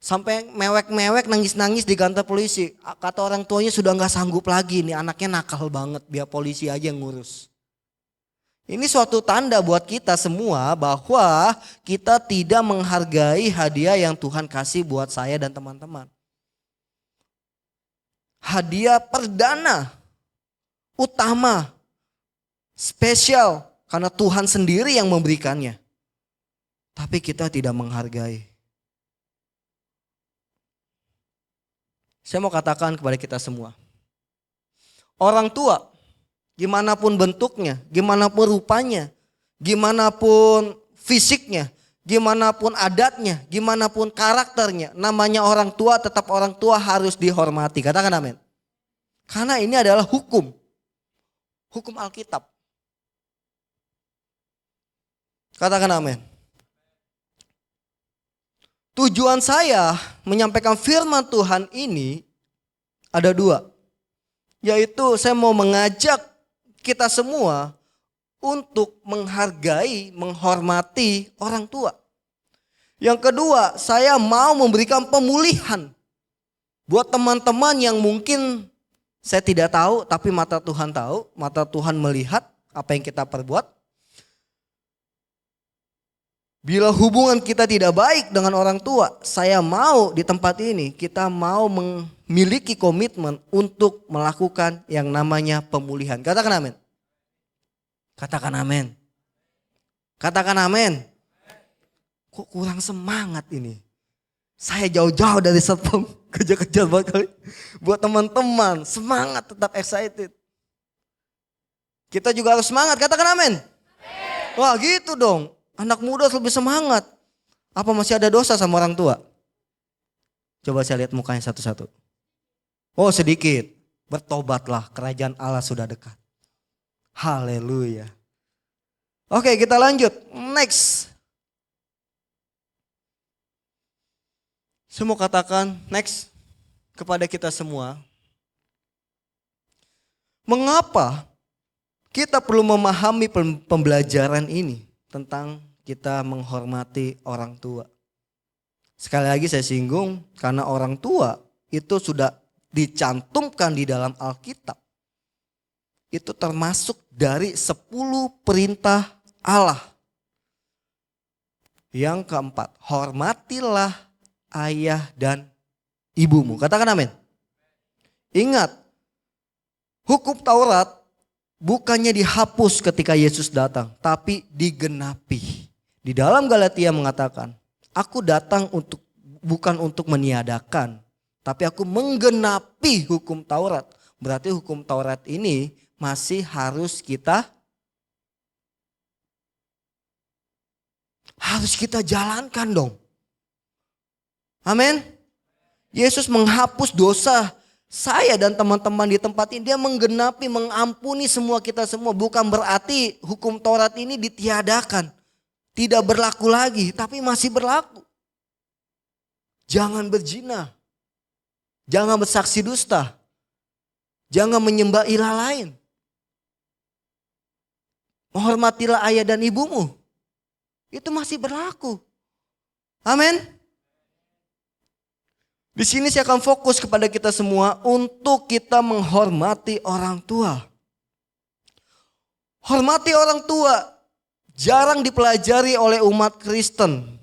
Sampai mewek-mewek nangis-nangis di kantor polisi. Kata orang tuanya sudah nggak sanggup lagi nih, anaknya nakal banget, biar polisi aja yang ngurus. Ini suatu tanda buat kita semua bahwa kita tidak menghargai hadiah yang Tuhan kasih buat saya dan teman-teman. Hadiah perdana, utama, spesial karena Tuhan sendiri yang memberikannya. Tapi kita tidak menghargai. Saya mau katakan kepada kita semua. Orang tua, gimana pun bentuknya, gimana pun rupanya, gimana pun fisiknya, gimana pun adatnya, gimana pun karakternya, namanya orang tua, tetap orang tua harus dihormati. Katakan amin. Karena ini adalah hukum. Hukum Alkitab. Katakan amin. Tujuan saya menyampaikan firman Tuhan ini ada 2. Yaitu saya mau mengajak kita semua untuk menghargai, menghormati orang tua. Yang kedua, saya mau memberikan pemulihan buat teman-teman yang mungkin Saya tidak tahu, tapi mata Tuhan tahu, mata Tuhan melihat apa yang kita perbuat. Bila hubungan kita tidak baik dengan orang tua, saya mau di tempat ini kita mau memiliki komitmen untuk melakukan yang namanya pemulihan. Katakan amin. Katakan amin. Katakan amin. Kok kurang semangat ini? Saya jauh-jauh dari Serpong, kejar-kejar banget kali. Buat teman-teman, semangat, tetap excited. Kita juga harus semangat, katakan amin. Wah gitu dong. Anak muda harus lebih semangat. Apa masih ada dosa sama orang tua? Coba saya lihat mukanya satu-satu. Oh sedikit. Bertobatlah, kerajaan Allah sudah dekat. Haleluya. Oke kita lanjut. Next. Saya mau katakan next kepada kita semua. Mengapa kita perlu memahami pembelajaran ini tentang kita menghormati orang tua. Sekali lagi saya singgung karena orang tua itu sudah dicantumkan di dalam Alkitab. Itu termasuk dari 10 perintah Allah. Yang keempat, hormatilah ayah dan ibumu. Katakan amin. Ingat, hukum Taurat bukannya dihapus ketika Yesus datang, tapi digenapi. Di dalam Galatia mengatakan, aku datang bukan untuk meniadakan, tapi aku menggenapi hukum Taurat. Berarti hukum Taurat ini masih harus kita jalankan dong. Amin. Yesus menghapus dosa saya dan teman-teman di tempat ini. Dia menggenapi, mengampuni semua kita semua. Bukan berarti hukum Taurat ini ditiadakan. Tidak berlaku lagi, tapi masih berlaku. Jangan berzina. Jangan bersaksi dusta. Jangan menyembah ilah lain. Menghormatilah ayah dan ibumu. Itu masih berlaku. Amin. Di sini saya akan fokus kepada kita semua untuk kita menghormati orang tua. Hormati orang tua jarang dipelajari oleh umat Kristen.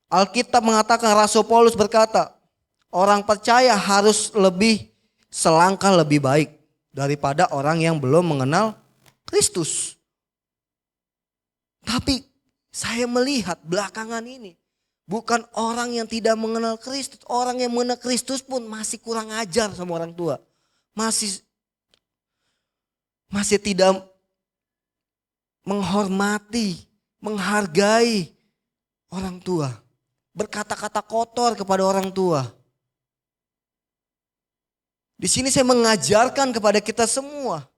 Alkitab mengatakan, Rasul Paulus berkata, orang percaya harus selangkah lebih baik daripada orang yang belum mengenal Kristus. Tapi saya melihat belakangan ini, bukan orang yang tidak mengenal Kristus. Orang yang mengenal Kristus pun masih kurang ajar sama orang tua. Masih tidak menghormati, menghargai orang tua. Berkata-kata kotor kepada orang tua. Di sini saya mengajarkan kepada kita semua.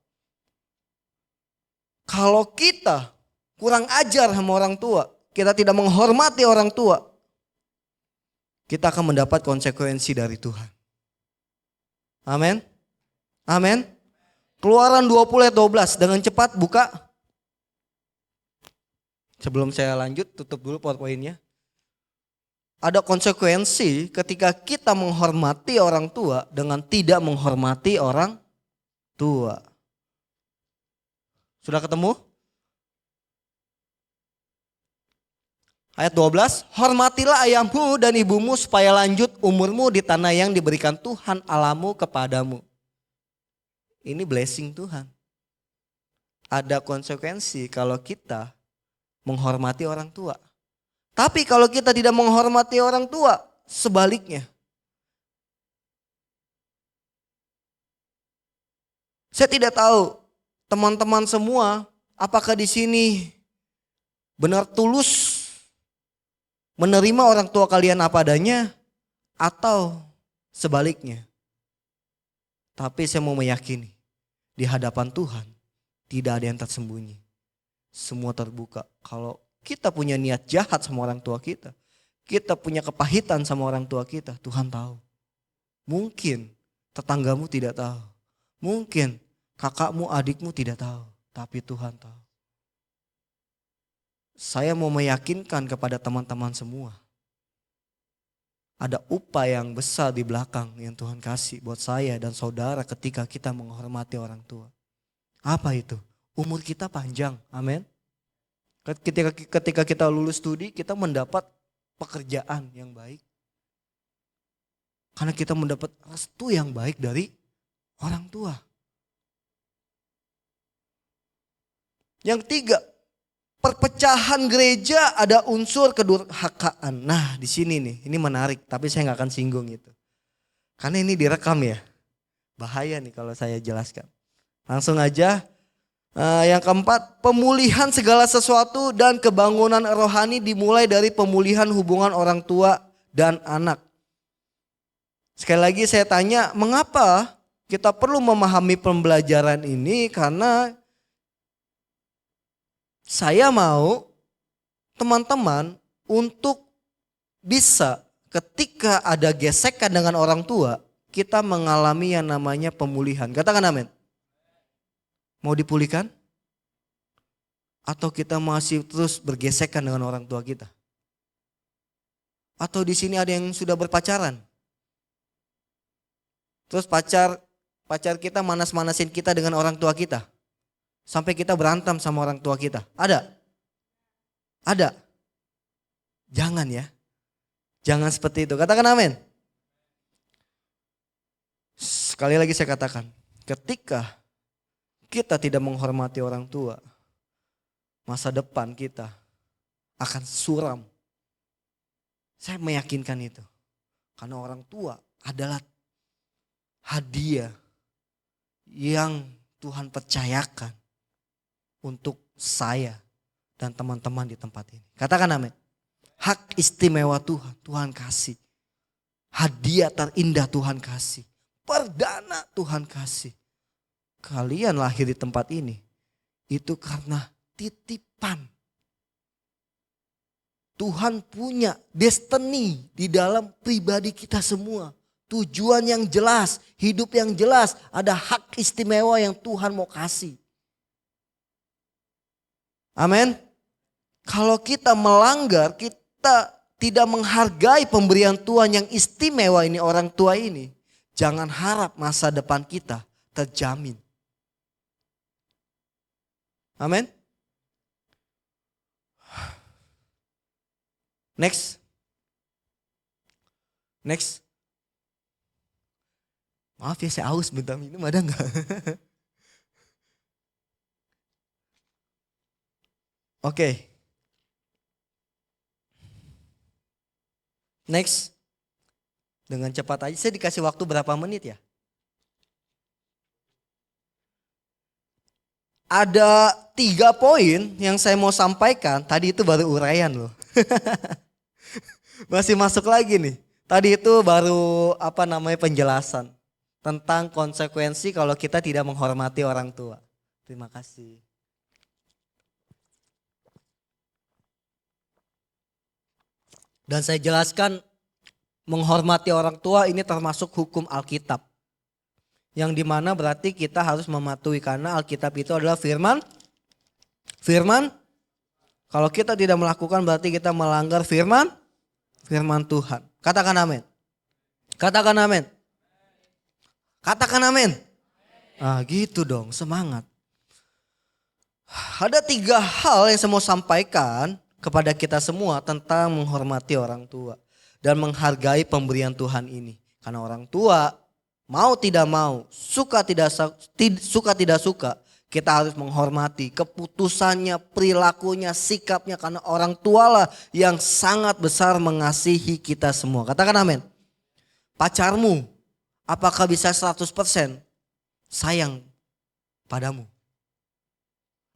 Kalau kita kurang ajar sama orang tua, kita tidak menghormati orang tua, kita akan mendapat konsekuensi dari Tuhan. Amin. Amin. Keluaran 20 ayat 12. Dengan cepat buka. Sebelum saya lanjut, tutup dulu PowerPoint-nya. Ada konsekuensi ketika kita menghormati orang tua dengan tidak menghormati orang tua. Sudah ketemu? Ayat 12, hormatilah ayahmu dan ibumu supaya lanjut umurmu di tanah yang diberikan Tuhan Allahmu kepadamu. Ini blessing Tuhan. Ada konsekuensi kalau kita menghormati orang tua. Tapi kalau kita tidak menghormati orang tua, sebaliknya. Saya tidak tahu teman-teman semua apakah di sini benar tulus menerima orang tua kalian apa adanya atau sebaliknya. Tapi saya mau meyakini di hadapan Tuhan tidak ada yang tersembunyi. Semua terbuka. Kalau kita punya niat jahat sama orang tua kita, kita punya kepahitan sama orang tua kita, Tuhan tahu. Mungkin tetanggamu tidak tahu. Mungkin kakakmu, adikmu tidak tahu. Tapi Tuhan tahu. Saya mau meyakinkan kepada teman-teman semua. Ada upah yang besar di belakang yang Tuhan kasih buat saya dan saudara ketika kita menghormati orang tua. Apa itu? Umur kita panjang, amin. Ketika kita lulus studi, kita mendapat pekerjaan yang baik. Karena kita mendapat restu yang baik dari orang tua. Yang tiga, perpecahan gereja ada unsur kedurhakaan. Nah di sini nih, ini menarik tapi saya gak akan singgung itu. Karena ini direkam ya. Bahaya nih kalau saya jelaskan. Langsung aja. Yang keempat, pemulihan segala sesuatu dan kebangunan rohani dimulai dari pemulihan hubungan orang tua dan anak. Sekali lagi saya tanya, mengapa kita perlu memahami pembelajaran ini? Karena saya mau teman-teman untuk bisa ketika ada gesekan dengan orang tua, kita mengalami yang namanya pemulihan. Katakan amin. Mau dipulihkan? Atau kita masih terus bergesekan dengan orang tua kita? Atau di sini ada yang sudah berpacaran? Terus pacar kita manas-manasin kita dengan orang tua kita? Sampai kita berantem sama orang tua kita? Ada? Ada? Jangan ya. Jangan seperti itu. Katakan amin. Sekali lagi saya katakan, ketika kita tidak menghormati orang tua, masa depan kita akan suram. Saya meyakinkan itu. Karena orang tua adalah hadiah yang Tuhan percayakan untuk saya dan teman-teman di tempat ini. Katakan amin. Hak istimewa Tuhan, Tuhan kasih. Hadiah terindah Tuhan kasih. Perdana Tuhan kasih. Kalian lahir di tempat ini, itu karena titipan. Tuhan punya destiny di dalam pribadi kita semua. Tujuan yang jelas, hidup yang jelas, ada hak istimewa yang Tuhan mau kasih. Amin. Kalau kita melanggar, kita tidak menghargai pemberian Tuhan yang istimewa ini, orang tua ini. Jangan harap masa depan kita terjamin. Amin. Next. Maaf ya saya haus, minta minum ada enggak? Oke. Next. Dengan cepat aja, saya dikasih waktu berapa menit ya? Ada 3 poin yang saya mau sampaikan. Tadi itu baru uraian loh. Masih masuk lagi nih. Tadi itu baru penjelasan tentang konsekuensi kalau kita tidak menghormati orang tua. Terima kasih. Dan saya jelaskan menghormati orang tua ini termasuk hukum Alkitab. Yang dimana berarti kita harus mematuhi karena Alkitab itu adalah firman. Kalau kita tidak melakukan berarti kita melanggar firman Tuhan. Katakan amin. Katakan amin. Katakan amin. Ah gitu dong, semangat. Ada 3 hal yang saya mau sampaikan kepada kita semua tentang menghormati orang tua dan menghargai pemberian Tuhan ini. Karena orang tua mau tidak mau, suka tidak suka, kita harus menghormati keputusannya, perilakunya, sikapnya. Karena orang tualah yang sangat besar mengasihi kita semua. Katakan amin. Pacarmu, apakah bisa 100% sayang padamu?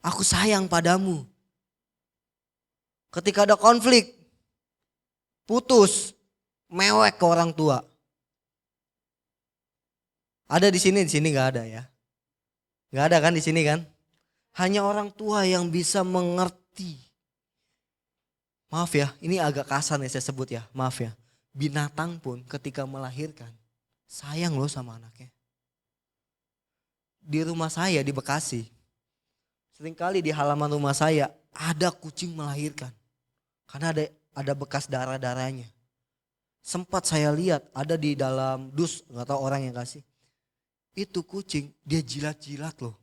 Aku sayang padamu. Ketika ada konflik, putus, mewek ke orang tua. Ada di sini nggak ada ya. Nggak ada kan di sini kan? Hanya orang tua yang bisa mengerti. Maaf ya, ini agak kasar nih saya sebut ya, maaf ya. Binatang pun ketika melahirkan, sayang loh sama anaknya. Di rumah saya di Bekasi, seringkali di halaman rumah saya ada kucing melahirkan. Karena ada bekas darah-darahnya. sempat saya lihat ada di dalam dus, nggak tahu orang yang kasih. Itu kucing dia jilat-jilat loh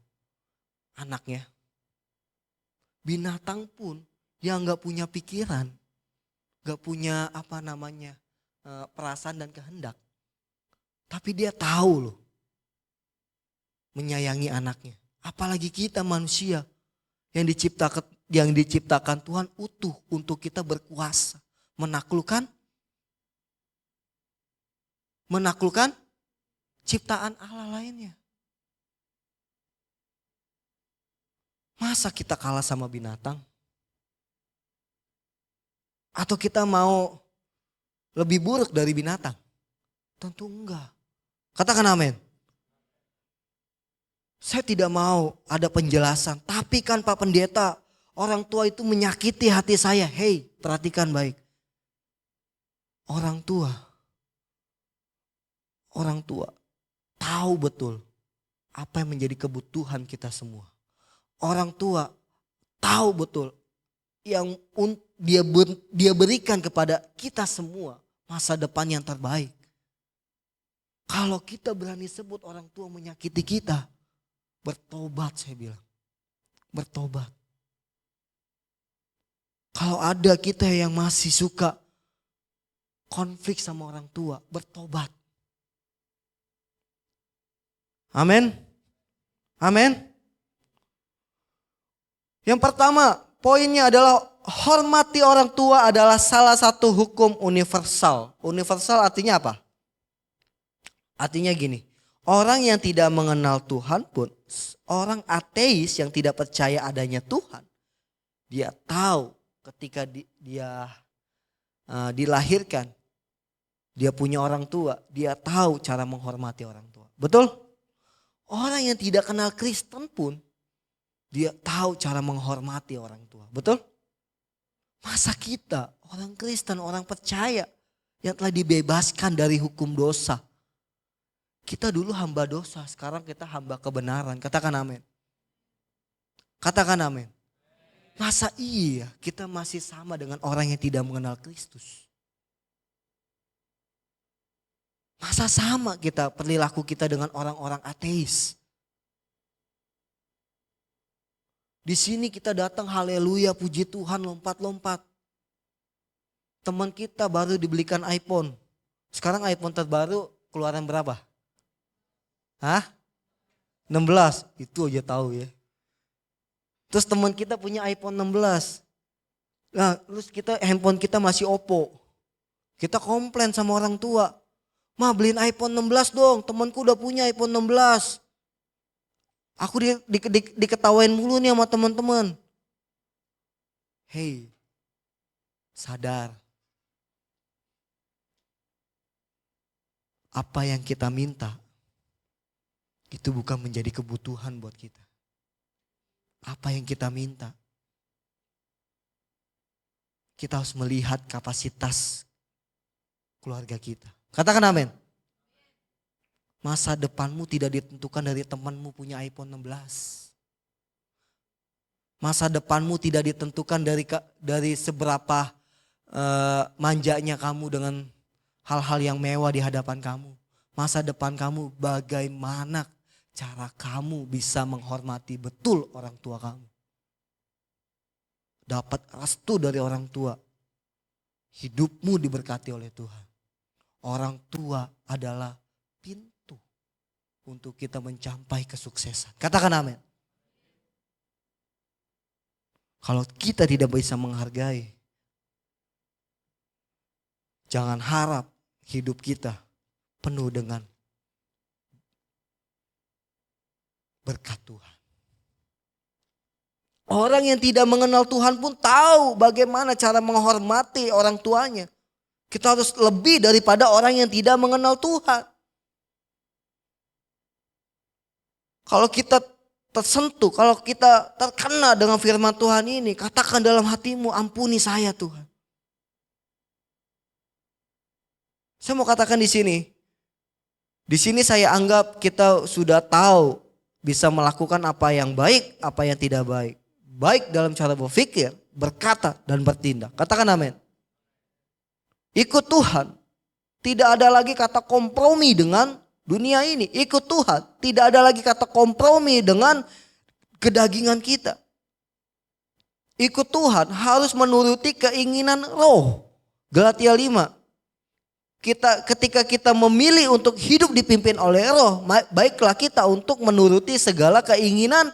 anaknya. Binatang pun yang nggak punya pikiran, nggak punya perasaan dan kehendak, tapi dia tahu loh menyayangi anaknya. Apalagi kita manusia yang diciptakan Tuhan utuh untuk kita berkuasa, menaklukkan ciptaan Allah lainnya. Masa kita kalah sama binatang? Atau kita mau lebih buruk dari binatang? Tentu enggak. Katakan amin. Saya tidak mau ada penjelasan. Tapi kan Pak Pendeta, orang tua itu menyakiti hati saya. Hei, perhatikan baik. Orang tua tahu betul apa yang menjadi kebutuhan kita semua. Orang tua tahu betul yang dia berikan kepada kita semua masa depan yang terbaik. Kalau kita berani sebut orang tua menyakiti kita, bertobat saya bilang. Bertobat. Kalau ada kita yang masih suka konflik sama orang tua, bertobat. Amin. Amin. Yang pertama, poinnya adalah hormati orang tua adalah salah satu hukum universal. Universal artinya apa? Artinya gini, orang yang tidak mengenal Tuhan pun, orang ateis yang tidak percaya adanya Tuhan, dia tahu ketika dia dilahirkan, dia punya orang tua, dia tahu cara menghormati orang tua. Betul? Orang yang tidak kenal Kristen pun, dia tahu cara menghormati orang tua. Betul? Masa kita orang Kristen, orang percaya yang telah dibebaskan dari hukum dosa. Kita dulu hamba dosa, sekarang kita hamba kebenaran. Katakan amin. Katakan amin. Masa iya kita masih sama dengan orang yang tidak mengenal Kristus? Masa sama kita perilaku kita dengan orang-orang ateis? Di sini kita datang haleluya puji Tuhan lompat-lompat. Teman kita baru dibelikan iPhone. Sekarang iPhone terbaru keluaran berapa? Hah? 16, itu aja tahu ya. Terus teman kita punya iPhone 16. Nah, terus handphone kita masih Oppo. Kita komplain sama orang tua. "Ma, beliin iPhone 16 dong, temanku udah punya iPhone 16. Aku diketawain mulu nih sama teman-teman." Hei, sadar. Apa yang kita minta itu bukan menjadi kebutuhan buat kita. Apa yang kita minta, kita harus melihat kapasitas keluarga kita. Katakan amin. Masa depanmu tidak ditentukan dari temanmu punya iPhone 16. Masa depanmu tidak ditentukan dari seberapa manjanya kamu dengan hal-hal yang mewah di hadapan kamu. Masa depan kamu bagaimana cara kamu bisa menghormati betul orang tua kamu. Dapat restu dari orang tua. Hidupmu diberkati oleh Tuhan. Orang tua adalah pintu untuk kita mencapai kesuksesan. Katakan amin. Kalau kita tidak bisa menghargai, jangan harap hidup kita penuh dengan berkat Tuhan. Orang yang tidak mengenal Tuhan pun tahu bagaimana cara menghormati orang tuanya. Kita harus lebih daripada orang yang tidak mengenal Tuhan. Kalau kita tersentuh, kalau kita terkena dengan firman Tuhan ini, katakan dalam hatimu, ampuni saya Tuhan. Saya mau katakan di sini. Di sini saya anggap kita sudah tahu bisa melakukan apa yang baik, apa yang tidak baik. Baik dalam cara berpikir, berkata, dan bertindak. Katakan amin. Ikut Tuhan Tidak ada lagi kata kompromi dengan dunia ini. Ikut Tuhan. Tidak ada lagi kata kompromi dengan kedagingan kita. Ikut Tuhan harus menuruti keinginan roh. Galatia 5. Ketika kita memilih untuk hidup dipimpin oleh roh, baiklah kita untuk menuruti segala keinginan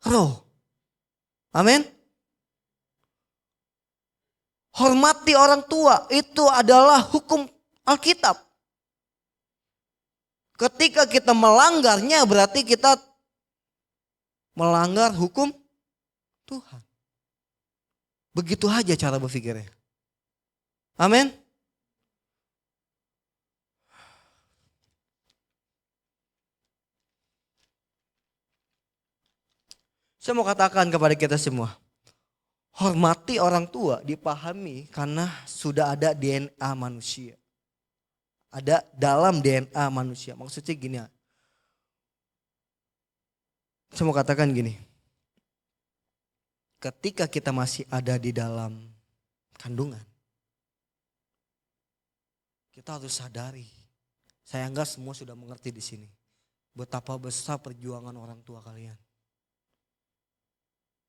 roh. Amin. Hormati orang tua, itu adalah hukum Alkitab. Ketika kita melanggarnya berarti kita melanggar hukum Tuhan. Begitu aja cara berpikirnya. Amin. Saya mau katakan kepada kita semua, hormati orang tua dipahami karena sudah ada DNA manusia. Ada dalam DNA manusia. Maksudnya gini, saya mau katakan gini, ketika kita masih ada di dalam kandungan, kita harus sadari, saya anggap semua sudah mengerti di sini, betapa besar perjuangan orang tua kalian.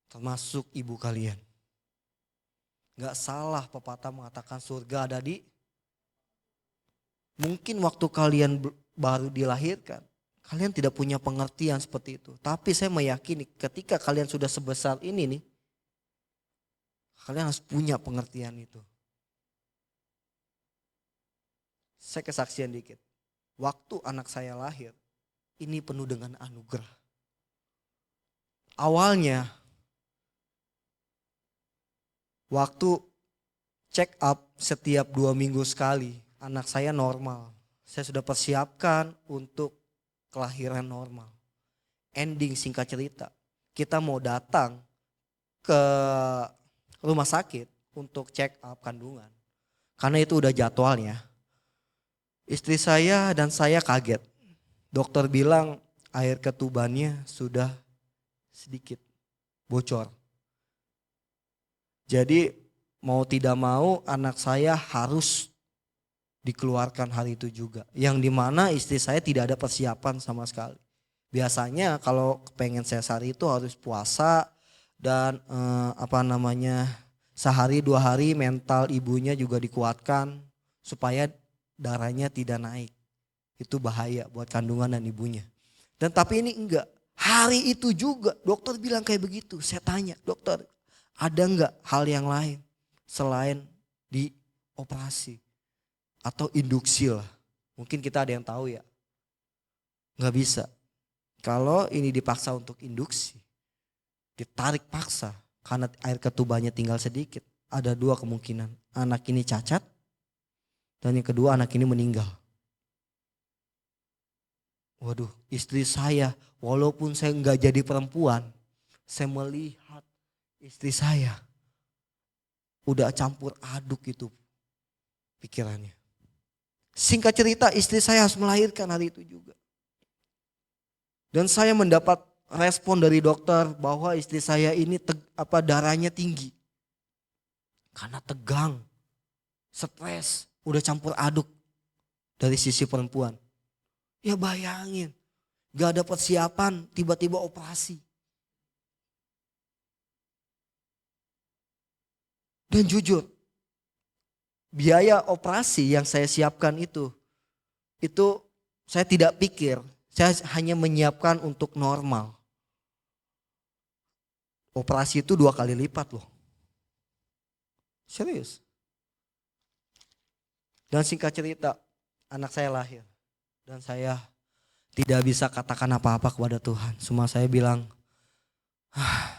Termasuk ibu kalian. Gak salah pepatah mengatakan surga ada di. Mungkin waktu kalian baru dilahirkan, kalian tidak punya pengertian seperti itu. Tapi saya meyakini ketika kalian sudah sebesar ini nih, kalian harus punya pengertian itu. Saya kesaksian dikit. Waktu anak saya lahir, ini penuh dengan anugerah. Awalnya, waktu check up setiap 2 minggu sekali, anak saya normal. Saya sudah persiapkan untuk kelahiran normal. Ending singkat cerita, kita mau datang ke rumah sakit untuk check up kandungan. Karena itu udah jadwalnya. Istri saya dan saya kaget. Dokter bilang air ketubannya sudah sedikit bocor. Jadi mau tidak mau anak saya harus dikeluarkan hari itu juga. Yang dimana istri saya tidak ada persiapan sama sekali. Biasanya kalau pengen sesar itu harus puasa dan sehari 2 hari mental ibunya juga dikuatkan supaya darahnya tidak naik. Itu bahaya buat kandungan dan ibunya. Dan tapi ini enggak. Hari itu juga dokter bilang kayak begitu. Saya tanya, dokter, ada enggak hal yang lain selain di operasi atau induksi lah. Mungkin kita ada yang tahu ya. Enggak bisa. Kalau ini dipaksa untuk induksi, ditarik paksa karena air ketubannya tinggal sedikit. Ada 2 kemungkinan. Anak ini cacat dan yang kedua anak ini meninggal. Waduh, istri saya walaupun saya enggak jadi perempuan, saya melihat istri saya udah campur aduk itu pikirannya. Singkat cerita istri saya harus melahirkan hari itu juga. Dan saya mendapat respon dari dokter bahwa istri saya ini darahnya tinggi. Karena tegang, stres, udah campur aduk dari sisi perempuan. Ya bayangin, gak ada persiapan tiba-tiba operasi. Dan jujur, biaya operasi yang saya siapkan itu saya tidak pikir, saya hanya menyiapkan untuk normal. Operasi itu 2 kali lipat loh. Serius. Dan singkat cerita, anak saya lahir. Dan saya tidak bisa katakan apa-apa kepada Tuhan. Cuma saya bilang,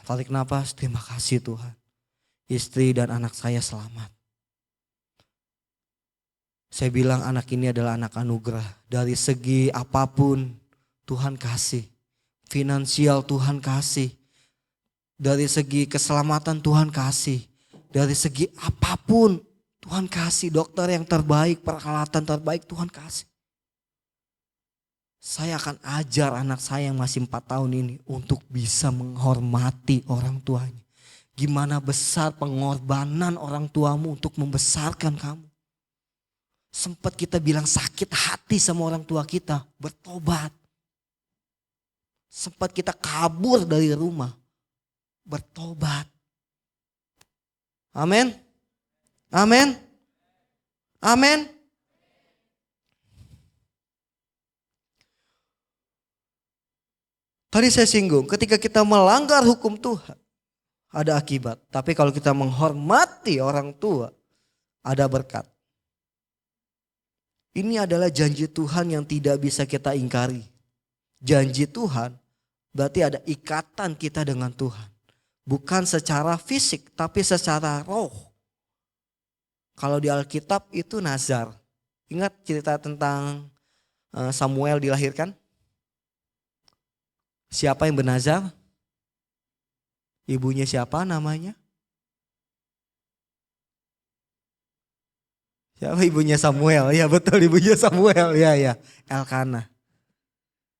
tarik nafas, terima kasih Tuhan. Istri dan anak saya selamat. Saya bilang anak ini adalah anak anugerah. Dari segi apapun Tuhan kasih. Finansial Tuhan kasih. Dari segi keselamatan Tuhan kasih. Dari segi apapun Tuhan kasih. Dokter yang terbaik, peralatan terbaik Tuhan kasih. Saya akan ajar anak saya yang masih 4 tahun ini untuk bisa menghormati orang tuanya. Gimana besar pengorbanan orang tuamu untuk membesarkan kamu. Sempat kita bilang sakit hati sama orang tua kita, bertobat. Sempat kita kabur dari rumah, bertobat. Amin. Amin. Amin. Tadi saya singgung, ketika kita melanggar hukum Tuhan, ada akibat. Tapi kalau kita menghormati orang tua, ada berkat. Ini adalah janji Tuhan yang tidak bisa kita ingkari. Janji Tuhan berarti ada ikatan kita dengan Tuhan. Bukan secara fisik, tapi secara roh. Kalau di Alkitab itu nazar. Ingat cerita tentang Samuel dilahirkan? Siapa yang bernazar? Ibunya siapa namanya? Siapa ibunya Samuel? Ya betul, ibunya Samuel. Ya. Elkanah.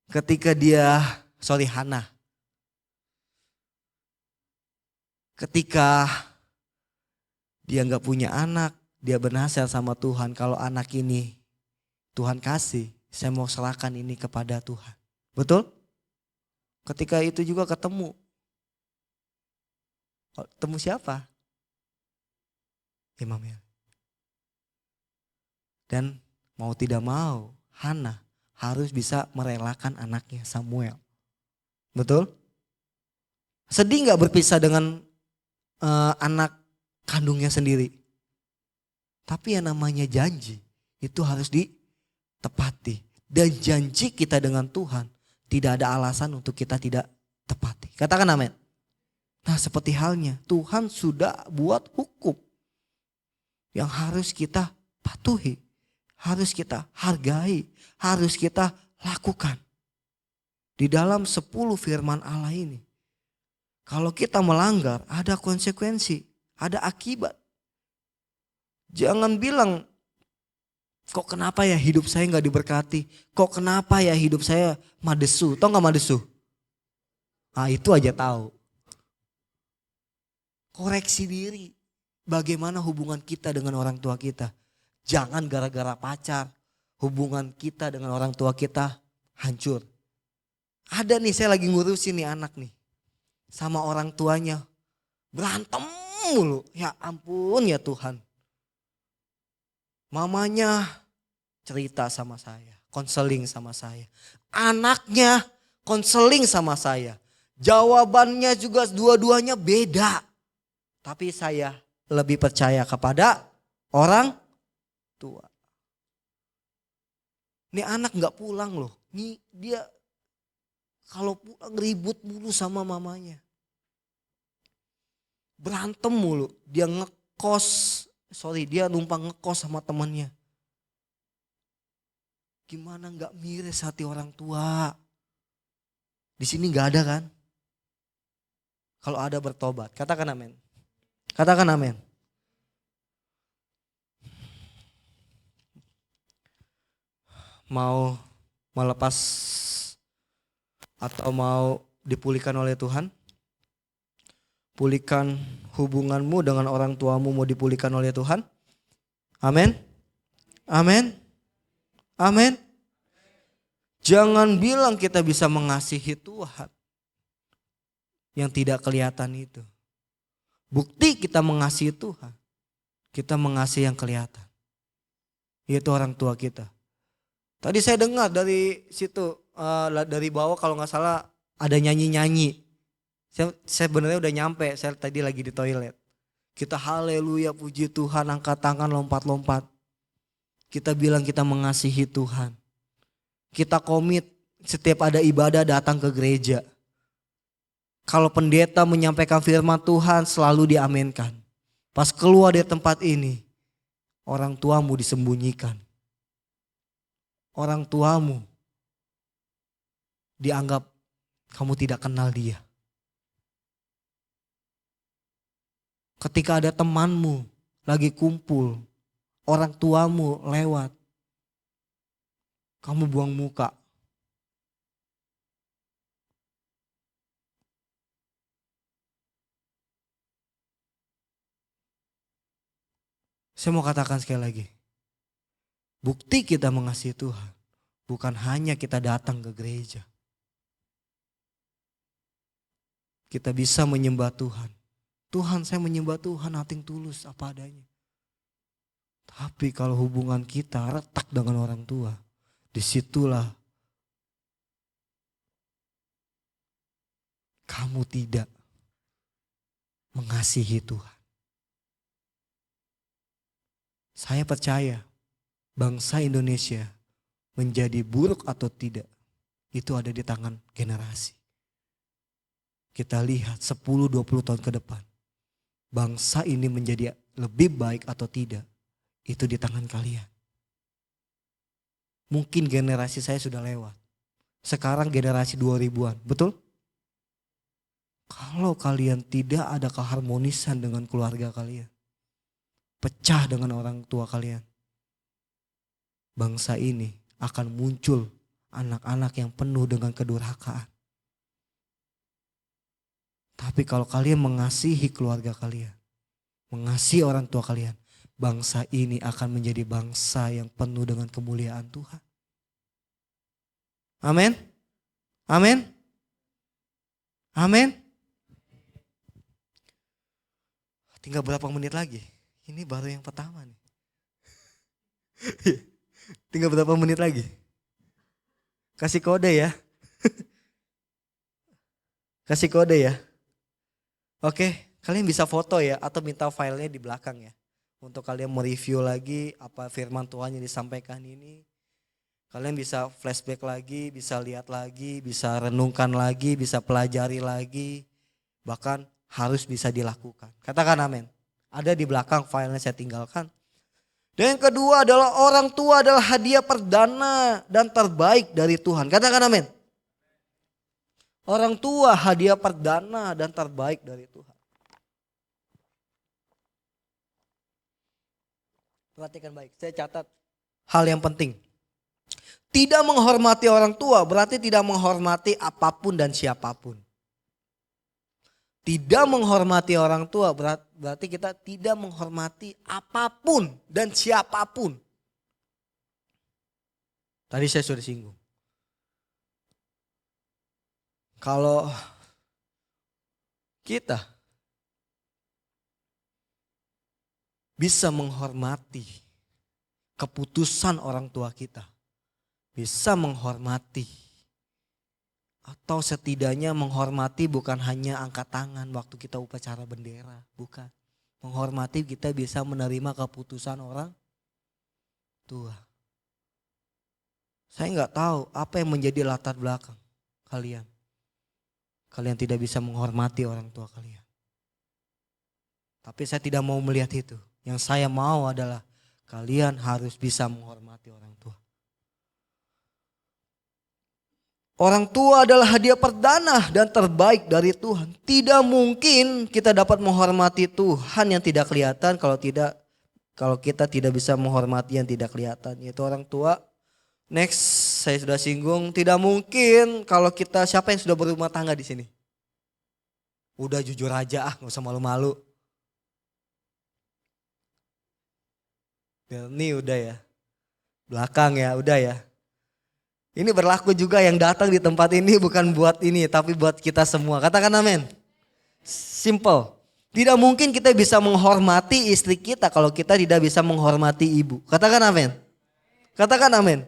Ketika Hana. Ketika dia nggak punya anak, dia bernasihat sama Tuhan, kalau anak ini Tuhan kasih, saya mau serahkan ini kepada Tuhan. Betul? Ketika itu juga ketemu. Ketemu siapa? Imam Eli. Dan mau tidak mau, Hana harus bisa merelakan anaknya Samuel. Betul? Sedih gak berpisah dengan anak kandungnya sendiri? Tapi yang namanya janji itu harus ditepati. Dan janji kita dengan Tuhan tidak ada alasan untuk kita tidak tepati. Katakan amin. Nah seperti halnya Tuhan sudah buat hukum yang harus kita patuhi. Harus kita hargai, harus kita lakukan. Di dalam 10 firman Allah ini. Kalau kita melanggar ada konsekuensi, ada akibat. Jangan bilang, kok kenapa ya hidup saya gak diberkati? Kok kenapa ya hidup saya madesu? Tahu gak madesu? Nah itu aja tahu. Koreksi diri. Bagaimana hubungan kita dengan orang tua kita. Jangan gara-gara pacar, hubungan kita dengan orang tua kita hancur. Ada nih, saya lagi ngurusin nih anak nih. Sama orang tuanya. Berantem mulu. Ya ampun ya Tuhan. Mamanya cerita sama saya. Konseling sama saya. Anaknya konseling sama saya. Jawabannya juga dua-duanya beda. Tapi saya lebih percaya kepada orang tua. Ini anak gak pulang loh. Nih dia kalau pulang ribut mulu sama mamanya. Berantem mulu. Dia numpang ngekos sama temannya. Gimana gak miris hati orang tua? Di sini gak ada kan? Kalau ada bertobat. Katakan amin. Katakan amin. Mau melepas atau mau dipulihkan oleh Tuhan? Pulihkan hubunganmu dengan orang tuamu mau dipulihkan oleh Tuhan? Amin. Amin. Amin. Jangan bilang kita bisa mengasihi Tuhan yang tidak kelihatan itu. Bukti kita mengasihi Tuhan, kita mengasihi yang kelihatan. Yaitu orang tua kita. Tadi saya dengar dari situ, dari bawah kalau gak salah ada nyanyi-nyanyi. Saya benernya udah nyampe, saya tadi lagi di toilet. Kita haleluya, puji Tuhan, angkat tangan, lompat-lompat. Kita bilang kita mengasihi Tuhan. Kita komit setiap ada ibadah datang ke gereja. Kalau pendeta menyampaikan firman Tuhan selalu diaminkan. Pas keluar dari tempat ini, orang tuamu disembunyikan. Orang tuamu dianggap kamu tidak kenal dia. Ketika ada temanmu lagi kumpul, orang tuamu lewat, kamu buang muka. Saya mau katakan sekali lagi, Bukti kita mengasihi Tuhan bukan hanya kita datang ke gereja. Kita bisa menyembah Tuhan. Tuhan, saya menyembah Tuhan nating tulus apa adanya. Tapi kalau hubungan kita retak dengan orang tua, disitulah kamu tidak mengasihi Tuhan. Saya percaya bangsa Indonesia menjadi buruk atau tidak, itu ada di tangan generasi. Kita lihat 10-20 tahun ke depan, bangsa ini menjadi lebih baik atau tidak, itu di tangan kalian. Mungkin generasi saya sudah lewat. Sekarang generasi 2000-an, betul? Kalau kalian tidak ada keharmonisan dengan keluarga kalian, pecah dengan orang tua kalian, bangsa ini akan muncul anak-anak yang penuh dengan kedurhakaan. Tapi kalau kalian mengasihi keluarga kalian, mengasihi orang tua kalian, bangsa ini akan menjadi bangsa yang penuh dengan kemuliaan Tuhan. Amin. Amin. Amin. Tinggal berapa menit lagi? Ini baru yang pertama nih. Tinggal berapa menit lagi? Kasih kode ya. Kasih kode ya. Oke, kalian bisa foto ya atau minta filenya di belakang ya. Untuk kalian mereview lagi apa firman Tuhan yang disampaikan ini. Kalian bisa flashback lagi, bisa lihat lagi, bisa renungkan lagi, bisa pelajari lagi. Bahkan harus bisa dilakukan. Katakan amin. Ada di belakang filenya saya tinggalkan. Dan yang kedua adalah orang tua adalah hadiah perdana dan terbaik dari Tuhan. Katakan amin. Orang tua hadiah perdana dan terbaik dari Tuhan. Perhatikan baik, saya catat hal yang penting. Tidak menghormati orang tua berarti tidak menghormati apapun dan siapapun. Tidak menghormati orang tua berarti kita tidak menghormati apapun dan siapapun. Tadi saya sudah singgung. Kalau kita bisa menghormati keputusan orang tua kita, bisa menghormati atau setidaknya menghormati bukan hanya angkat tangan waktu kita upacara bendera, bukan. Menghormati kita bisa menerima keputusan orang tua. Saya nggak tahu apa yang menjadi latar belakang kalian. Kalian tidak bisa menghormati orang tua kalian. Tapi saya tidak mau melihat itu. Yang saya mau adalah kalian harus bisa menghormati orang tua. Orang tua adalah hadiah perdana dan terbaik dari Tuhan. Tidak mungkin kita dapat menghormati Tuhan yang tidak kelihatan kalau kita tidak bisa menghormati yang tidak kelihatan, yaitu orang tua. Next, saya sudah singgung, tidak mungkin kalau kita, siapa yang sudah berumah tangga di sini? Udah jujur aja nggak usah malu-malu. Ini udah ya. Belakang ya, udah ya. Ini berlaku juga yang datang di tempat ini bukan buat ini tapi buat kita semua. Katakan amin. Simple. Tidak mungkin kita bisa menghormati istri kita kalau kita tidak bisa menghormati ibu. Katakan amin. Katakan amin.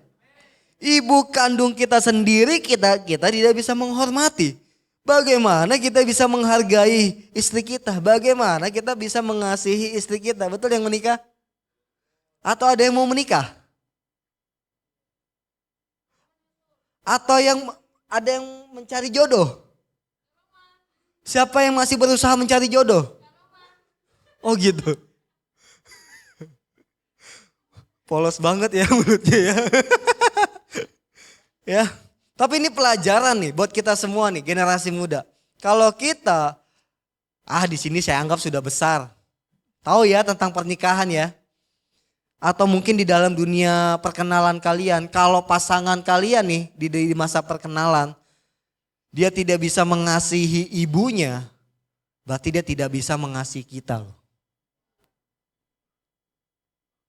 Ibu kandung kita sendiri kita tidak bisa menghormati. Bagaimana kita bisa menghargai istri kita? Bagaimana kita bisa mengasihi istri kita? Betul yang menikah? Atau ada yang mau menikah? Atau ada yang mencari jodoh? Siapa yang masih berusaha mencari jodoh? Oh gitu. Polos banget ya mulutnya ya. Ya, tapi ini pelajaran nih buat kita semua nih, generasi muda. Kalau kita, di sini saya anggap sudah besar. Tahu ya tentang pernikahan ya. Atau mungkin di dalam dunia perkenalan kalian, kalau pasangan kalian nih di masa perkenalan, dia tidak bisa mengasihi ibunya, berarti dia tidak bisa mengasihi kita loh.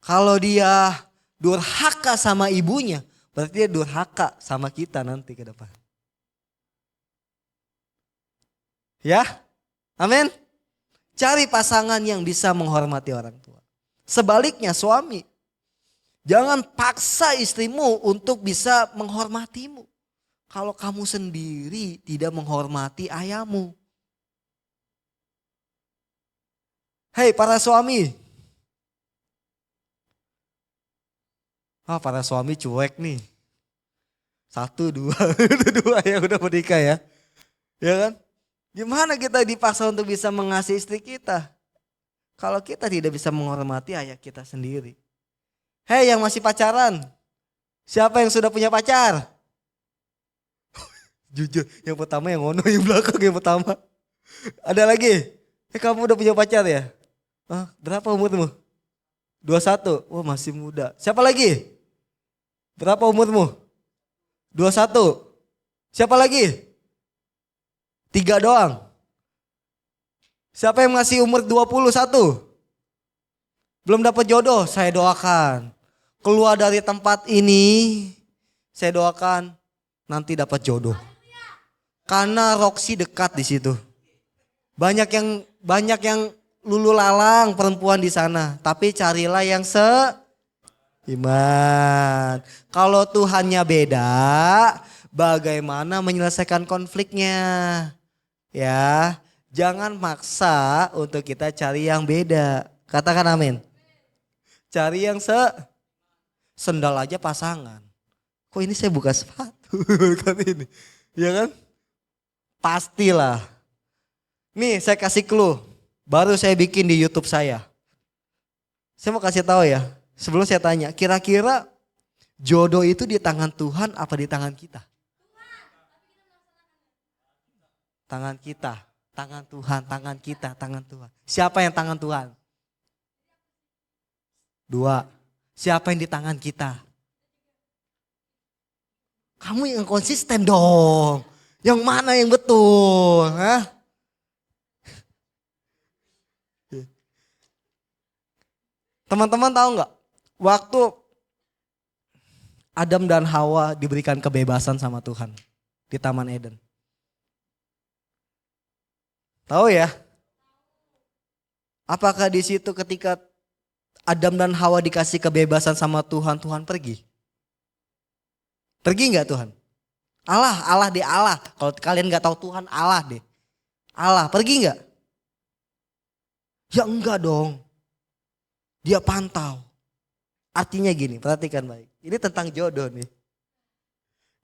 Kalau dia durhaka sama ibunya, berarti dia durhaka sama kita nanti ke depan. Ya, amin. Cari pasangan yang bisa menghormati orang tua. Sebaliknya suami, jangan paksa istrimu untuk bisa menghormatimu. Kalau kamu sendiri tidak menghormati ayahmu. Hei para suami. Para suami cuek nih. 1, 2, dua yang udah menikah ya. Ya kan? Gimana kita dipaksa untuk bisa mengasihi istri kita? Kalau kita tidak bisa menghormati ayah kita sendiri. Hei yang masih pacaran. Siapa yang sudah punya pacar? Jujur, yang pertama yang ngono, yang belakang yang pertama. Ada lagi? Kamu udah punya pacar ya? Berapa umurmu? 21. Oh masih muda. Siapa lagi? Berapa umurmu? 21. Siapa lagi? 3 doang. Siapa yang masih umur 21? Belum dapat jodoh, saya doakan. Keluar dari tempat ini, saya doakan nanti dapat jodoh. Karena Roxy dekat di situ. Banyak yang lulu lalang perempuan di sana, tapi carilah yang seiman. Kalau Tuhannya beda, bagaimana menyelesaikan konfliknya? Ya, jangan maksa untuk kita cari yang beda. Katakan amin. Cari yang sendal aja pasangan. Kok ini saya buka sepatu kan ini, ya kan? Pastilah. Nih saya kasih clue, baru saya bikin di YouTube saya. Saya mau kasih tahu ya, sebelum saya tanya, kira-kira jodoh itu di tangan Tuhan apa di tangan kita? Tangan kita, tangan Tuhan, tangan kita, tangan Tuhan. Siapa yang tangan Tuhan? 2. Siapa yang di tangan kita? Kamu yang konsisten dong. Yang mana yang betul? Hah? Teman-teman tahu nggak? Waktu Adam dan Hawa diberikan kebebasan sama Tuhan di Taman Eden. Tahu ya? Apakah di situ ketika Adam dan Hawa dikasih kebebasan sama Tuhan, Tuhan pergi? Pergi nggak Tuhan? Allah deh Allah. Kalau kalian nggak tahu Tuhan, Allah deh. Allah pergi nggak? Ya enggak dong. Dia pantau. Artinya gini, perhatikan baik. Ini tentang jodoh nih.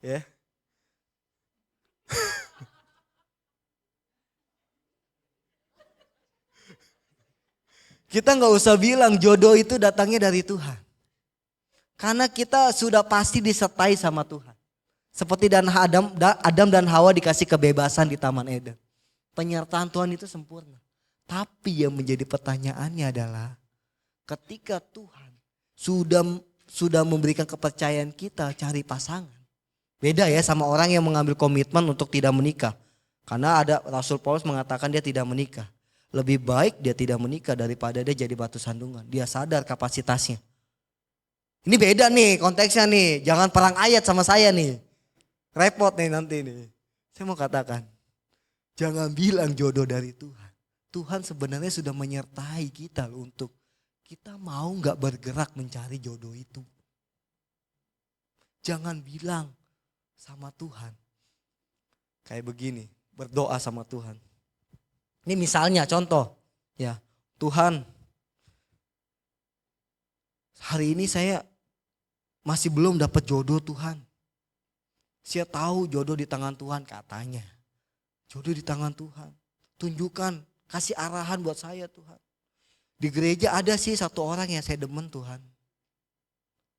Ya. Kita nggak usah bilang jodoh itu datangnya dari Tuhan. Karena kita sudah pasti disertai sama Tuhan. Seperti Adam dan Hawa dikasih kebebasan di Taman Eden. Penyertaan Tuhan itu sempurna. Tapi yang menjadi pertanyaannya adalah ketika Tuhan sudah memberikan kepercayaan kita cari pasangan. Beda ya sama orang yang mengambil komitmen untuk tidak menikah. Karena ada Rasul Paulus mengatakan dia tidak menikah. Lebih baik dia tidak menikah daripada dia jadi batu sandungan. Dia sadar kapasitasnya. Ini beda nih konteksnya nih. Jangan perang ayat sama saya nih. Repot nih nanti nih. Saya mau katakan. Jangan bilang jodoh dari Tuhan. Tuhan sebenarnya sudah menyertai kita loh untuk kita mau gak bergerak mencari jodoh itu. Jangan bilang sama Tuhan. Kayak begini. Berdoa sama Tuhan. Ini misalnya contoh, ya Tuhan, hari ini saya masih belum dapat jodoh Tuhan. Saya tahu jodoh di tangan Tuhan katanya, jodoh di tangan Tuhan. Tunjukkan, kasih arahan buat saya Tuhan. Di gereja ada sih satu orang yang saya demen Tuhan.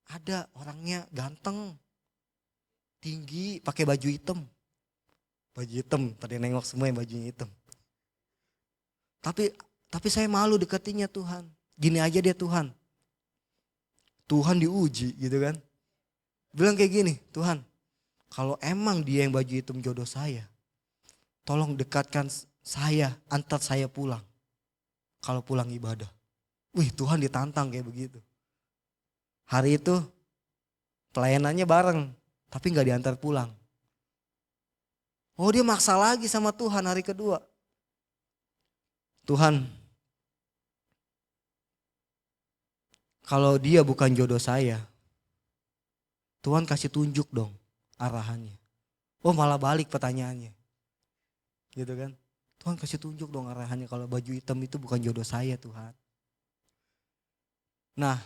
Ada orangnya ganteng, tinggi, pakai baju hitam. Baju hitam, pada nengok semua yang bajunya hitam. Tapi saya malu deketinnya Tuhan. Gini aja dia Tuhan. Tuhan diuji gitu kan. Bilang kayak gini, Tuhan kalau emang dia yang baju hitam jodoh saya. Tolong dekatkan saya, antar saya pulang. Kalau pulang ibadah. Wih Tuhan ditantang kayak begitu. Hari itu pelayanannya bareng, tapi nggak diantar pulang. Oh, dia maksa lagi sama Tuhan hari kedua. Tuhan, kalau dia bukan jodoh saya, Tuhan kasih tunjuk dong arahannya. Oh, malah balik pertanyaannya. Gitu kan? Tuhan kasih tunjuk dong arahannya, kalau baju hitam itu bukan jodoh saya Tuhan. Nah,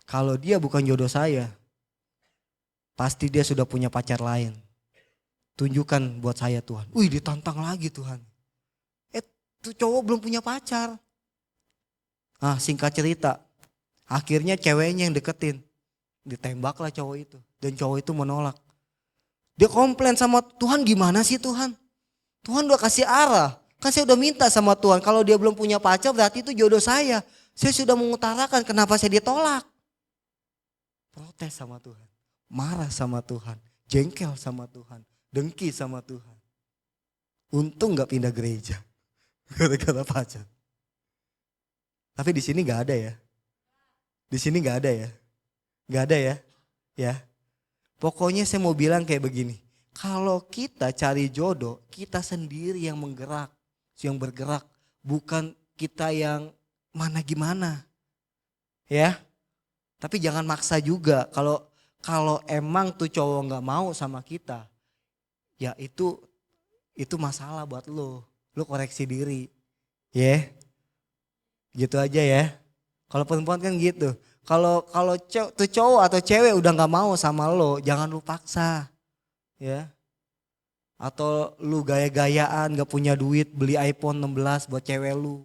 kalau dia bukan jodoh saya, pasti dia sudah punya pacar lain. Tunjukkan buat saya Tuhan. Wih, ditantang lagi Tuhan. Tuh cowok belum punya pacar. Singkat cerita, akhirnya ceweknya yang deketin. Ditembaklah cowok itu. Dan cowok itu menolak. Dia komplain sama Tuhan, gimana sih Tuhan? Tuhan udah kasih arah. Kan saya udah minta sama Tuhan, kalau dia belum punya pacar berarti itu jodoh saya. Saya sudah mengutarakan, kenapa saya ditolak? Protes sama Tuhan. Marah sama Tuhan. Jengkel sama Tuhan. Dengki sama Tuhan. Untung gak pindah gereja. Gara-gara pacar. Tapi di sini gak ada ya. Di sini gak ada ya. Gak ada ya. Ya. Pokoknya saya mau bilang kayak begini. Kalau kita cari jodoh, kita sendiri yang menggerak, yang bergerak, bukan kita yang mana gimana. Ya. Tapi jangan maksa juga. Kalau emang tuh cowok nggak mau sama kita, ya itu masalah buat lo. Lo koreksi diri. Ya. Gitu aja ya. Kalau perempuan kan gitu. Kalau tuh cowok atau cewek udah nggak mau sama lo, jangan lu paksa. Ya. Atau lu gaya-gayaan gak punya duit beli iPhone 16 buat cewek lu.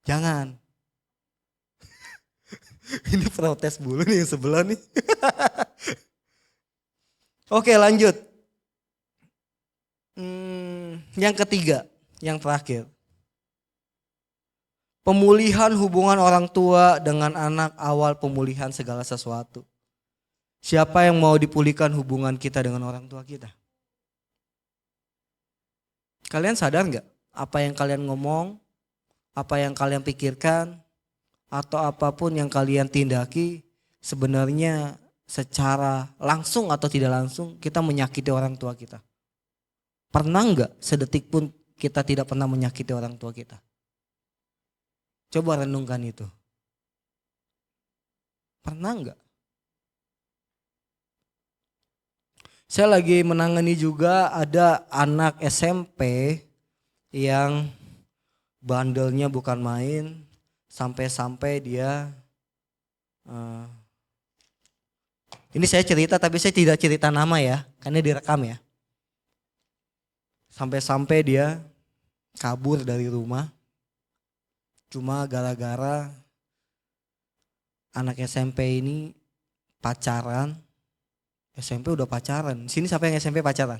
Jangan. Ini protes mulu nih yang sebelah nih. Oke, lanjut. Yang ketiga, yang terakhir. Pemulihan hubungan orang tua dengan anak, awal pemulihan segala sesuatu. Siapa yang mau dipulihkan hubungan kita dengan orang tua kita? Kalian sadar gak? Apa yang kalian ngomong, apa yang kalian pikirkan, atau apapun yang kalian tindaki, sebenarnya secara langsung atau tidak langsung kita menyakiti orang tua kita. Pernah gak sedetik pun kita tidak pernah menyakiti orang tua kita? Coba renungkan itu. Pernah gak? Saya lagi menangani juga ada anak SMP yang bandelnya bukan main, sampai-sampai dia, ini saya cerita tapi saya tidak cerita nama ya, karena direkam ya. Sampai-sampai dia kabur dari rumah, cuma gara-gara anak SMP ini pacaran. SMP udah pacaran. Sini siapa yang SMP pacaran?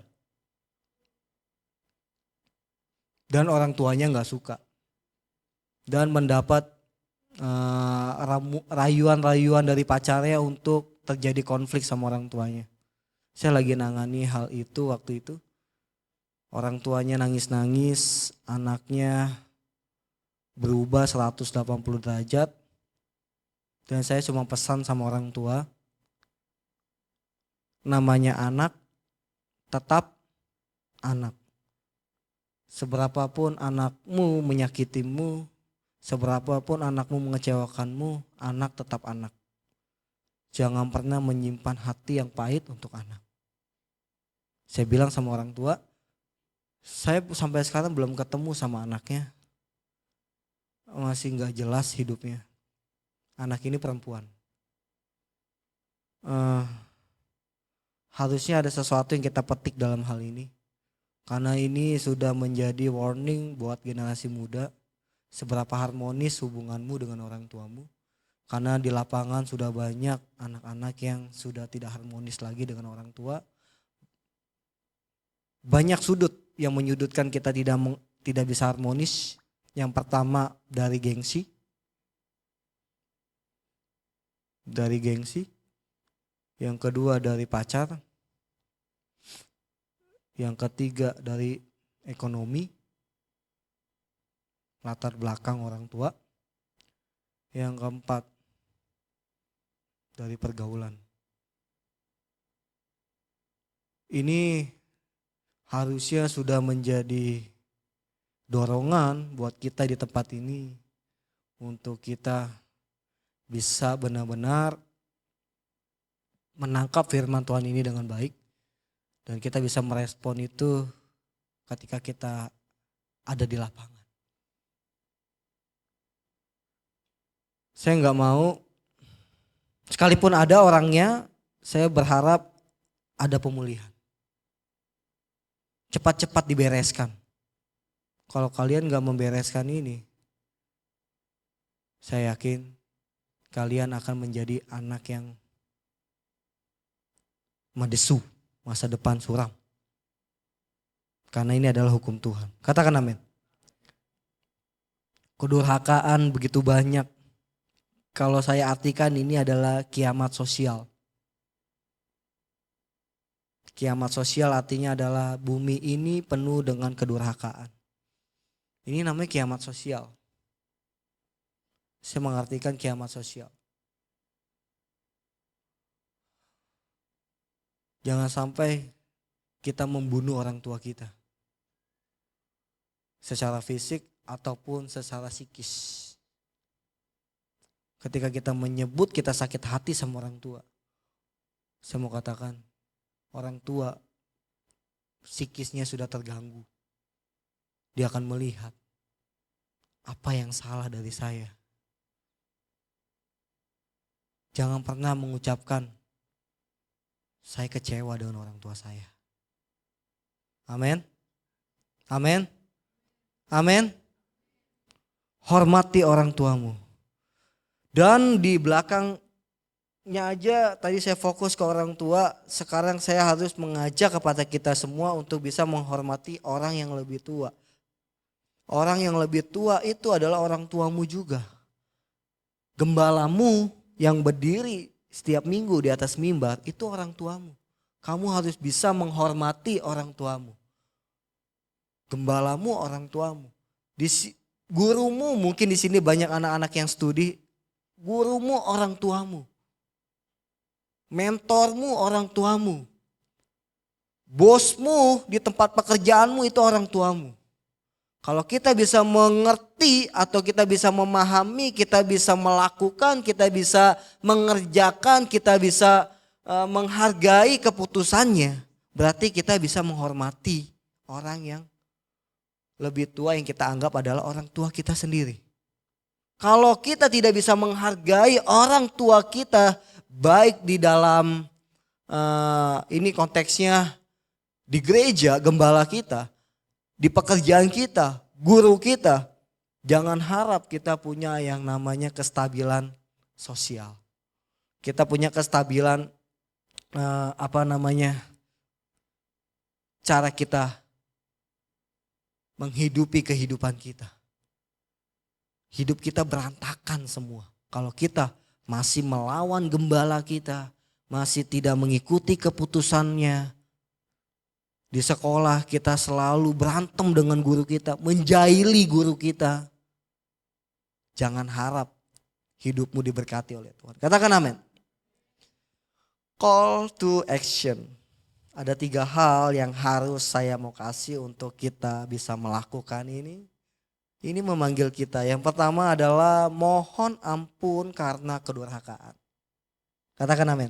Dan orang tuanya nggak suka. Dan mendapat rayuan-rayuan dari pacarnya untuk terjadi konflik sama orang tuanya. Saya lagi nangani hal itu waktu itu. Orang tuanya nangis-nangis, anaknya berubah 180 derajat. Dan saya cuma pesan sama orang tua, namanya anak, tetap anak. Seberapapun anakmu menyakitimu, seberapapun anakmu mengecewakanmu, anak tetap anak. Jangan pernah menyimpan hati yang pahit untuk anak. Saya bilang sama orang tua, saya sampai sekarang belum ketemu sama anaknya. Masih gak jelas hidupnya. Anak ini perempuan. Harusnya ada sesuatu yang kita petik dalam hal ini. Karena ini sudah menjadi warning buat generasi muda. Seberapa harmonis hubunganmu dengan orang tuamu. Karena di lapangan sudah banyak anak-anak yang sudah tidak harmonis lagi dengan orang tua. Banyak sudut yang menyudutkan kita tidak bisa harmonis. Yang pertama dari gengsi. Dari gengsi. Yang kedua dari pacar. Yang ketiga dari ekonomi. Latar belakang orang tua. Yang keempat dari pergaulan. Ini harusnya sudah menjadi dorongan buat kita di tempat ini untuk kita bisa benar-benar menangkap firman Tuhan ini dengan baik dan kita bisa merespon itu ketika kita ada di lapangan. Saya nggak mau, sekalipun ada orangnya, saya berharap ada pemulihan. Cepat-cepat dibereskan. Kalau kalian nggak membereskan ini, saya yakin kalian akan menjadi anak yang mendesu, masa depan suram. Karena ini adalah hukum Tuhan. Katakan amin. Kedurhakaan begitu banyak. Kalau saya artikan ini adalah kiamat sosial. Kiamat sosial artinya adalah bumi ini penuh dengan kedurhakaan. Ini namanya kiamat sosial. Saya mengartikan kiamat sosial. Jangan sampai kita membunuh orang tua kita. Secara fisik ataupun secara psikis. Ketika kita menyebut kita sakit hati sama orang tua. Saya mau katakan, orang tua psikisnya sudah terganggu. Dia akan melihat apa yang salah dari saya. Jangan pernah mengucapkan saya kecewa dengan orang tua saya. Amin. Amin. Amin. Hormati orang tuamu. Dan di belakangnya aja tadi saya fokus ke orang tua. Sekarang saya harus mengajak kepada kita semua untuk bisa menghormati orang yang lebih tua. Orang yang lebih tua itu adalah orang tuamu juga. Gembalamu yang berdiri setiap minggu di atas mimbar itu orang tuamu. Kamu harus bisa menghormati orang tuamu. Gembalamu orang tuamu. Gurumu, mungkin di sini banyak anak-anak yang studi. Gurumu orang tuamu. Mentormu orang tuamu. Bosmu di tempat pekerjaanmu itu orang tuamu. Kalau kita bisa mengerti atau kita bisa memahami, kita bisa melakukan, kita bisa mengerjakan, kita bisa menghargai keputusannya. Berarti kita bisa menghormati orang yang lebih tua yang kita anggap adalah orang tua kita sendiri. Kalau kita tidak bisa menghargai orang tua kita, baik di dalam ini konteksnya di gereja, gembala kita, di pekerjaan kita, guru kita, jangan harap kita punya yang namanya kestabilan sosial. Kita punya kestabilan cara kita menghidupi kehidupan kita. Hidup kita berantakan semua. Kalau kita masih melawan gembala kita, masih tidak mengikuti keputusannya. Di sekolah kita selalu berantem dengan guru kita, menjahili guru kita. Jangan harap hidupmu diberkati oleh Tuhan. Katakan amin. Call to action. Ada 3 hal yang harus saya mau kasih untuk kita bisa melakukan ini. Ini memanggil kita. Yang pertama adalah mohon ampun karena kedurhakaan. Katakan amin.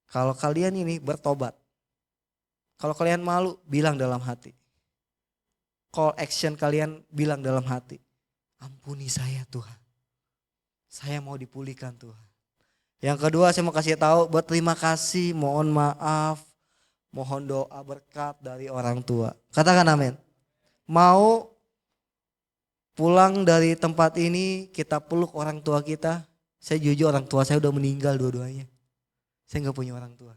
Kalau kalian ini bertobat. Kalau kalian malu, bilang dalam hati. Call action kalian bilang dalam hati. Ampuni saya Tuhan. Saya mau dipulihkan Tuhan. Yang kedua saya mau kasih tahu, berterima kasih, mohon maaf, mohon doa berkat dari orang tua. Katakan amin. Mau pulang dari tempat ini kita peluk orang tua kita. Saya jujur orang tua saya udah meninggal dua-duanya. Saya gak punya orang tua.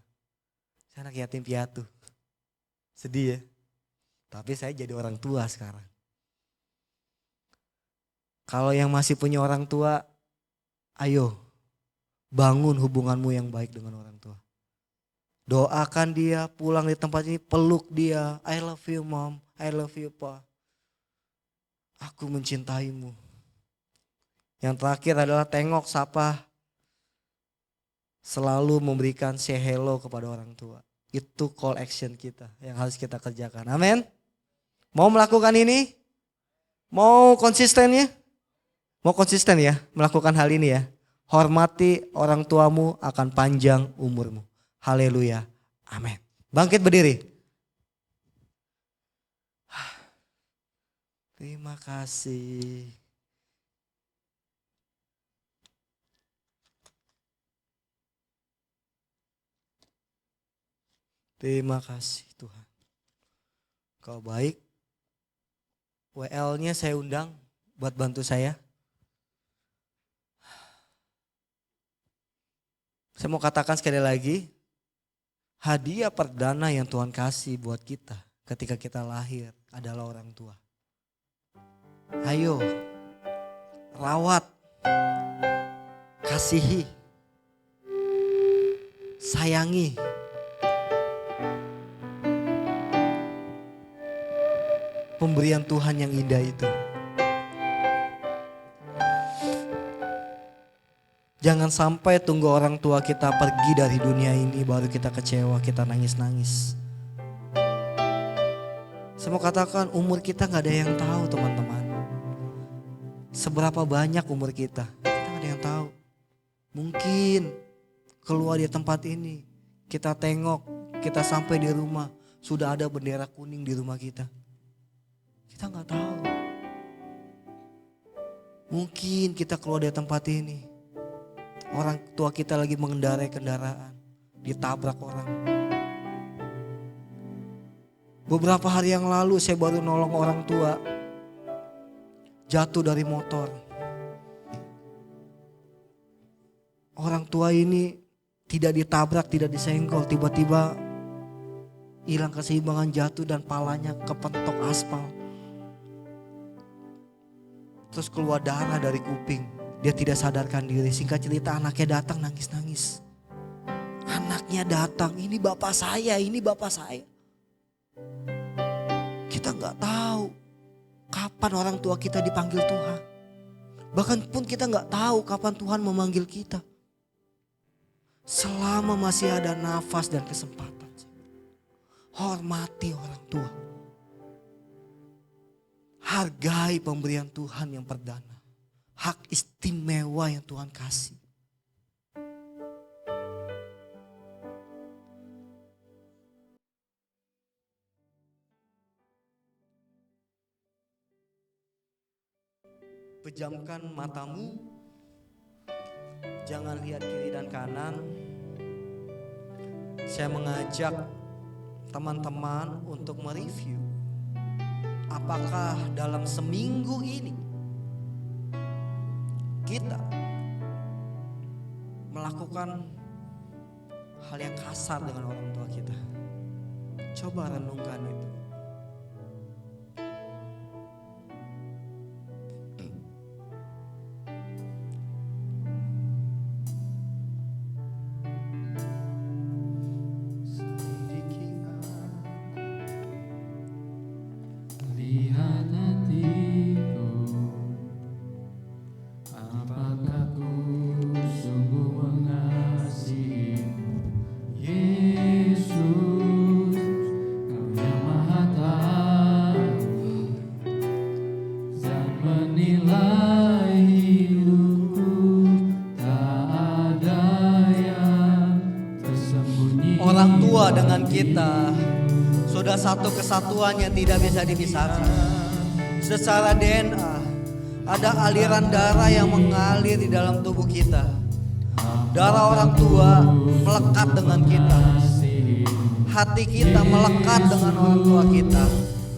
Saya anak yatim piatu. Sedih ya. Tapi saya jadi orang tua sekarang. Kalau yang masih punya orang tua, ayo bangun hubunganmu yang baik dengan orang tua. Doakan dia pulang di tempat ini, peluk dia. I love you mom, I love you pa. Aku mencintaimu. Yang terakhir adalah tengok, sapa. selalu memberikan say hello kepada orang tua. Itu call action kita yang harus kita kerjakan. Amin. Mau melakukan ini? Mau konsisten ya? Mau konsisten ya melakukan hal ini ya. Hormati orang tuamu akan panjang umurmu. Haleluya. Amin. Bangkit berdiri. Terima kasih. Terima kasih Tuhan. Kau baik. WL-nya saya undang buat bantu saya. Saya mau katakan sekali lagi, hadiah perdana yang Tuhan kasih buat kita ketika kita lahir adalah orang tua. Ayo, rawat, kasihi, sayangi. Pemberian Tuhan yang indah itu. Jangan sampai tunggu orang tua kita pergi dari dunia ini baru kita kecewa, kita nangis-nangis. Saya mau katakan umur kita gak ada yang tahu teman-teman. Seberapa banyak umur kita gak ada yang tahu. Mungkin keluar di tempat ini, kita tengok, kita sampai di rumah, sudah ada bendera kuning di rumah kita. Kita gak tahu. Mungkin kita keluar dari tempat ini, orang tua kita lagi mengendarai kendaraan, ditabrak orang. Beberapa hari yang lalu saya baru nolong orang tua, jatuh dari motor. Orang tua ini tidak ditabrak, tidak disenggol, tiba-tiba hilang keseimbangan, jatuh dan palanya kepentok aspal. Terus keluar darah dari kuping. Dia tidak sadarkan diri. Singkat cerita anaknya datang nangis-nangis. Anaknya datang, ini bapak saya, ini bapak saya. Kita gak tahu kapan orang tua kita dipanggil Tuhan. Bahkan pun kita gak tahu kapan Tuhan memanggil kita. Selama masih ada nafas dan kesempatan, hormati orang tua. Hargai pemberian Tuhan yang perdana. Hak istimewa yang Tuhan kasih. Pejamkan matamu. Jangan lihat kiri dan kanan. Saya mengajak teman-teman untuk mereview. Apakah dalam seminggu ini kita melakukan hal yang kasar dengan orang tua kita? Coba renungkan itu. Lihat hatiku, apakah ku sungguh mengasihimu, Yesus, Kau yang Maha Tahu dan menilai hidupku, tak ada yang tersembunyi. Orang tua dengan kita sudah satu kesatuan yang tidak bisa dipisahkan. Secara DNA ada aliran darah yang mengalir di dalam tubuh kita. Darah orang tua melekat dengan kita. Hati kita melekat dengan orang tua kita.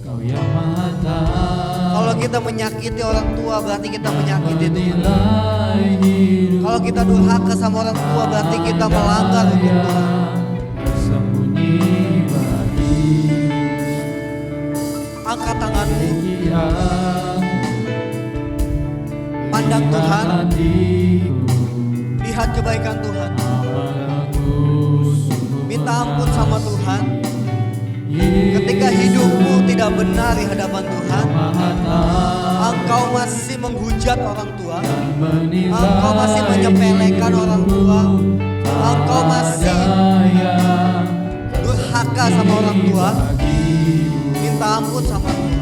Kau yang Maha Tahu. Kalau kita menyakiti orang tua berarti kita menyakiti Tuhan. Kalau kita durhaka sama orang tua berarti kita melanggar hukum Tuhan. Angkat tanganmu, pandang Tuhan, lihat kebaikan Tuhan. Minta ampun sama Tuhan. Ketika hidupmu tidak benar di hadapan Tuhan, engkau masih menghujat orang tua, engkau masih menyepelekan orang tua, Engkau masih durhaka sama orang tua, minta ampun sama Tuhan.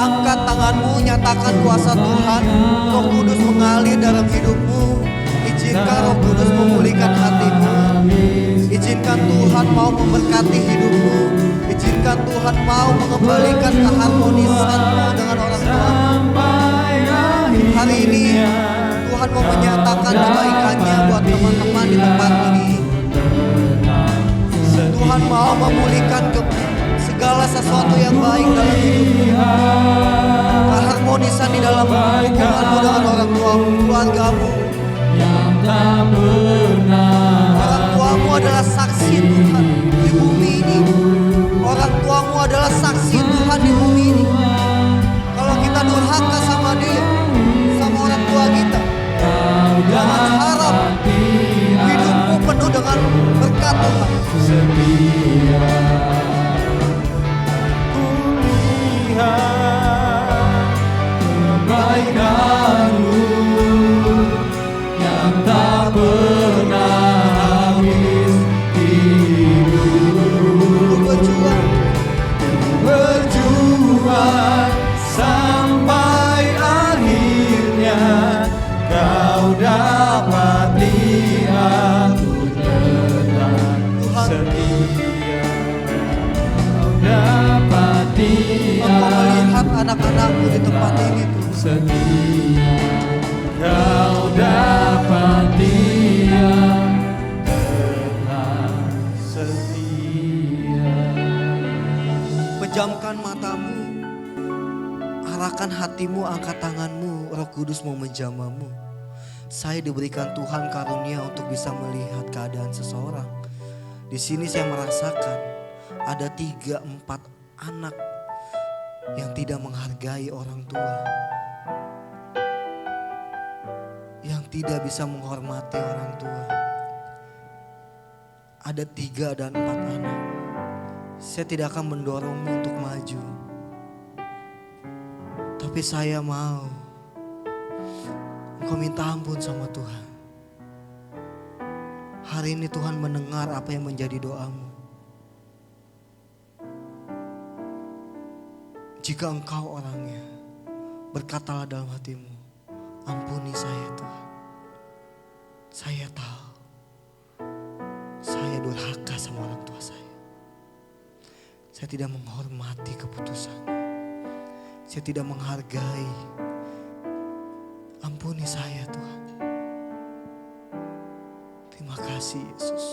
Angkat tanganmu, nyatakan kuasa Tuhan. Roh Kudus mengalir dalam hidupmu. Izinkan Roh Kudus memulihkan hatimu. Izinkan Tuhan mau memberkati hidupmu. Izinkan Tuhan mau mengembalikan keharmonisanmu dengan orang tua. Hari ini Tuhan mau menyatakan kebaikannya buat teman-teman di tempat ini. Tuhan mau memulihkan segala sesuatu yang baik dalam hidupmu. Keharmonisan di dalam hubunganmu dengan orang tuamu, keluargamu. Orang tuamu adalah saksi Tuhan di bumi ini. Orang tuamu adalah saksi Tuhan di bumi ini. Kalau kita durhaka sama dia, sama orang tua kita, jangan harap hidupmu penuh dengan berkat Tuhan. Kebaikan-Mu yang tak pernah habis berjuang sampai akhirnya Kau dapati aku tetap setia. Kau dapati Engkau melihat anak-anakmu di tempat ini Tuhan. setia. Kau dapati tetap setia. Pejamkan matamu, arahkan hatimu, angkat tanganmu. Roh Kudus mau menjamamu. Saya diberikan Tuhan karunia untuk bisa melihat keadaan seseorang. Di sini saya merasakan ada 3-4 anak yang tidak menghargai orang tua, yang tidak bisa menghormati orang tua. Ada 3 dan 4 anak. Saya tidak akan mendorongmu untuk maju, tapi saya mau engkau minta ampun sama Tuhan. Hari ini Tuhan mendengar apa yang menjadi doamu. Jika engkau orangnya, berkatalah dalam hatimu, ampuni saya Tuhan. Saya tahu saya durhaka sama orang tua saya. Saya tidak menghormati keputusannya. Saya tidak menghargai. Ampuni saya Tuhan. Terima kasih Yesus.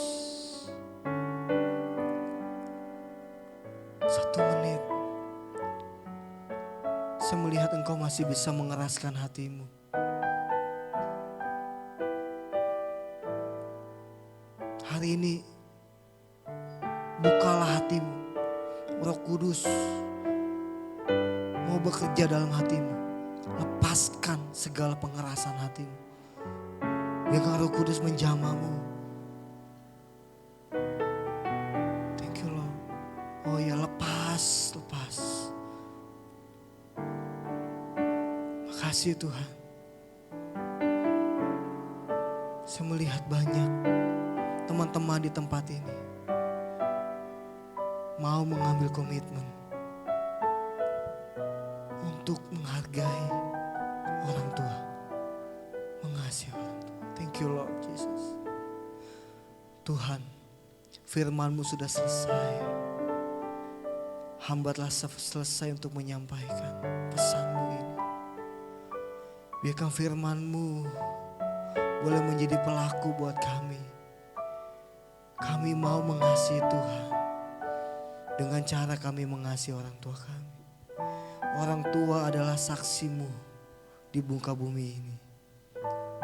1 menit. Saya melihat engkau masih bisa mengeraskan hatimu. Hari ini bukalah hatimu. Roh Kudus mau bekerja dalam hatimu. Lepaskan segala pengerasan hatimu. Biarkan Roh Kudus menjamamu. Thank you Lord. Oh ya, lepas. Makasih Tuhan. Saya melihat banyak teman-teman di tempat ini mau mengambil komitmen untuk menghargai orang tua, mengasihi orang tua. Thank you Lord Jesus. Tuhan, firman-Mu sudah selesai. Hamba telah selesai untuk menyampaikan pesan-Mu ini. Biarkan firman-Mu boleh menjadi pelaku buat kami. Kami mau mengasihi Tuhan dengan cara kami mengasihi orang tua kami. Orang tua adalah saksi-Mu di muka bumi ini.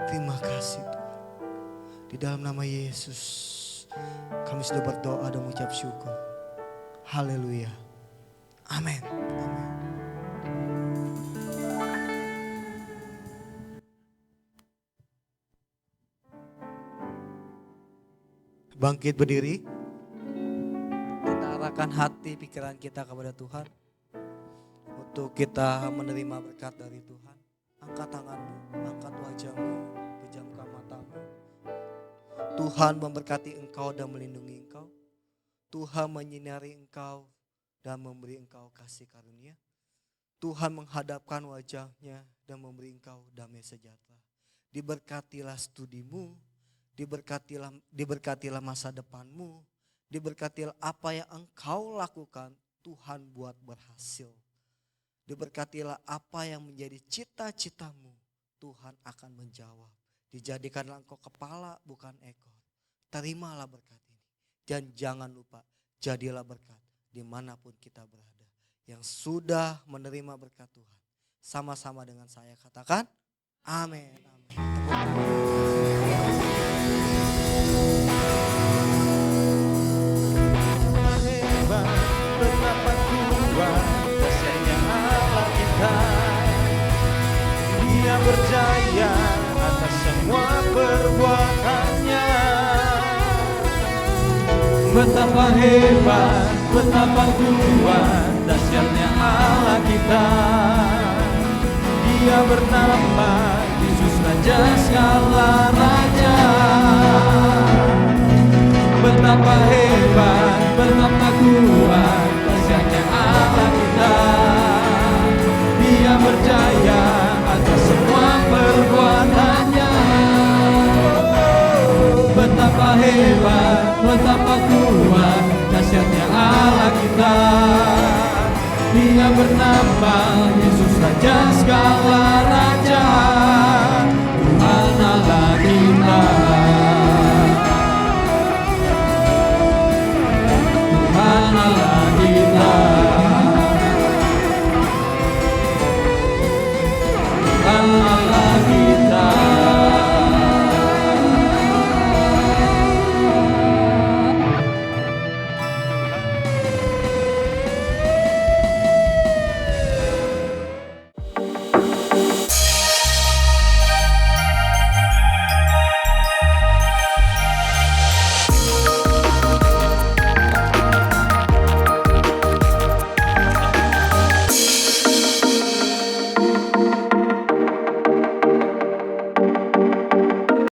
Terima kasih Tuhan. Di dalam nama Yesus kami sudah berdoa dan mengucap syukur. Haleluya. Amin. Amin. Bangkit berdiri. Kita arahkan hati pikiran kita kepada Tuhan. Untuk kita menerima berkat dari Tuhan. Angkat tanganmu, angkat wajahmu, pejamkan matamu. Tuhan memberkati engkau dan melindungi engkau. Tuhan menyinari engkau dan memberi engkau kasih karunia. Tuhan menghadapkan wajahnya dan memberi engkau damai sejahtera. Diberkatilah studimu, diberkatilah masa depanmu, diberkatilah apa yang engkau lakukan, Tuhan buat berhasil. Diberkatilah apa yang menjadi cita-citamu, Tuhan akan menjawab. Dijadikanlah engkau kepala bukan ekor. Terimalah berkat ini. Dan jangan lupa, jadilah berkat dimanapun kita berada. Yang sudah menerima berkat Tuhan, sama-sama dengan saya katakan, amin. Hebat, betapa kuat kasihnya Allah kita. Dia berjaya atas semua perbuatannya. Betapa hebat, betapa kuat dahsyatnya Allah kita. Dia bernama Yesus Raja segala raja. Betapa hebat, betapa kuat dahsyatnya Allah kita. Dia berjaya atas semua perbuatannya. Betapa hebat, betapa kuat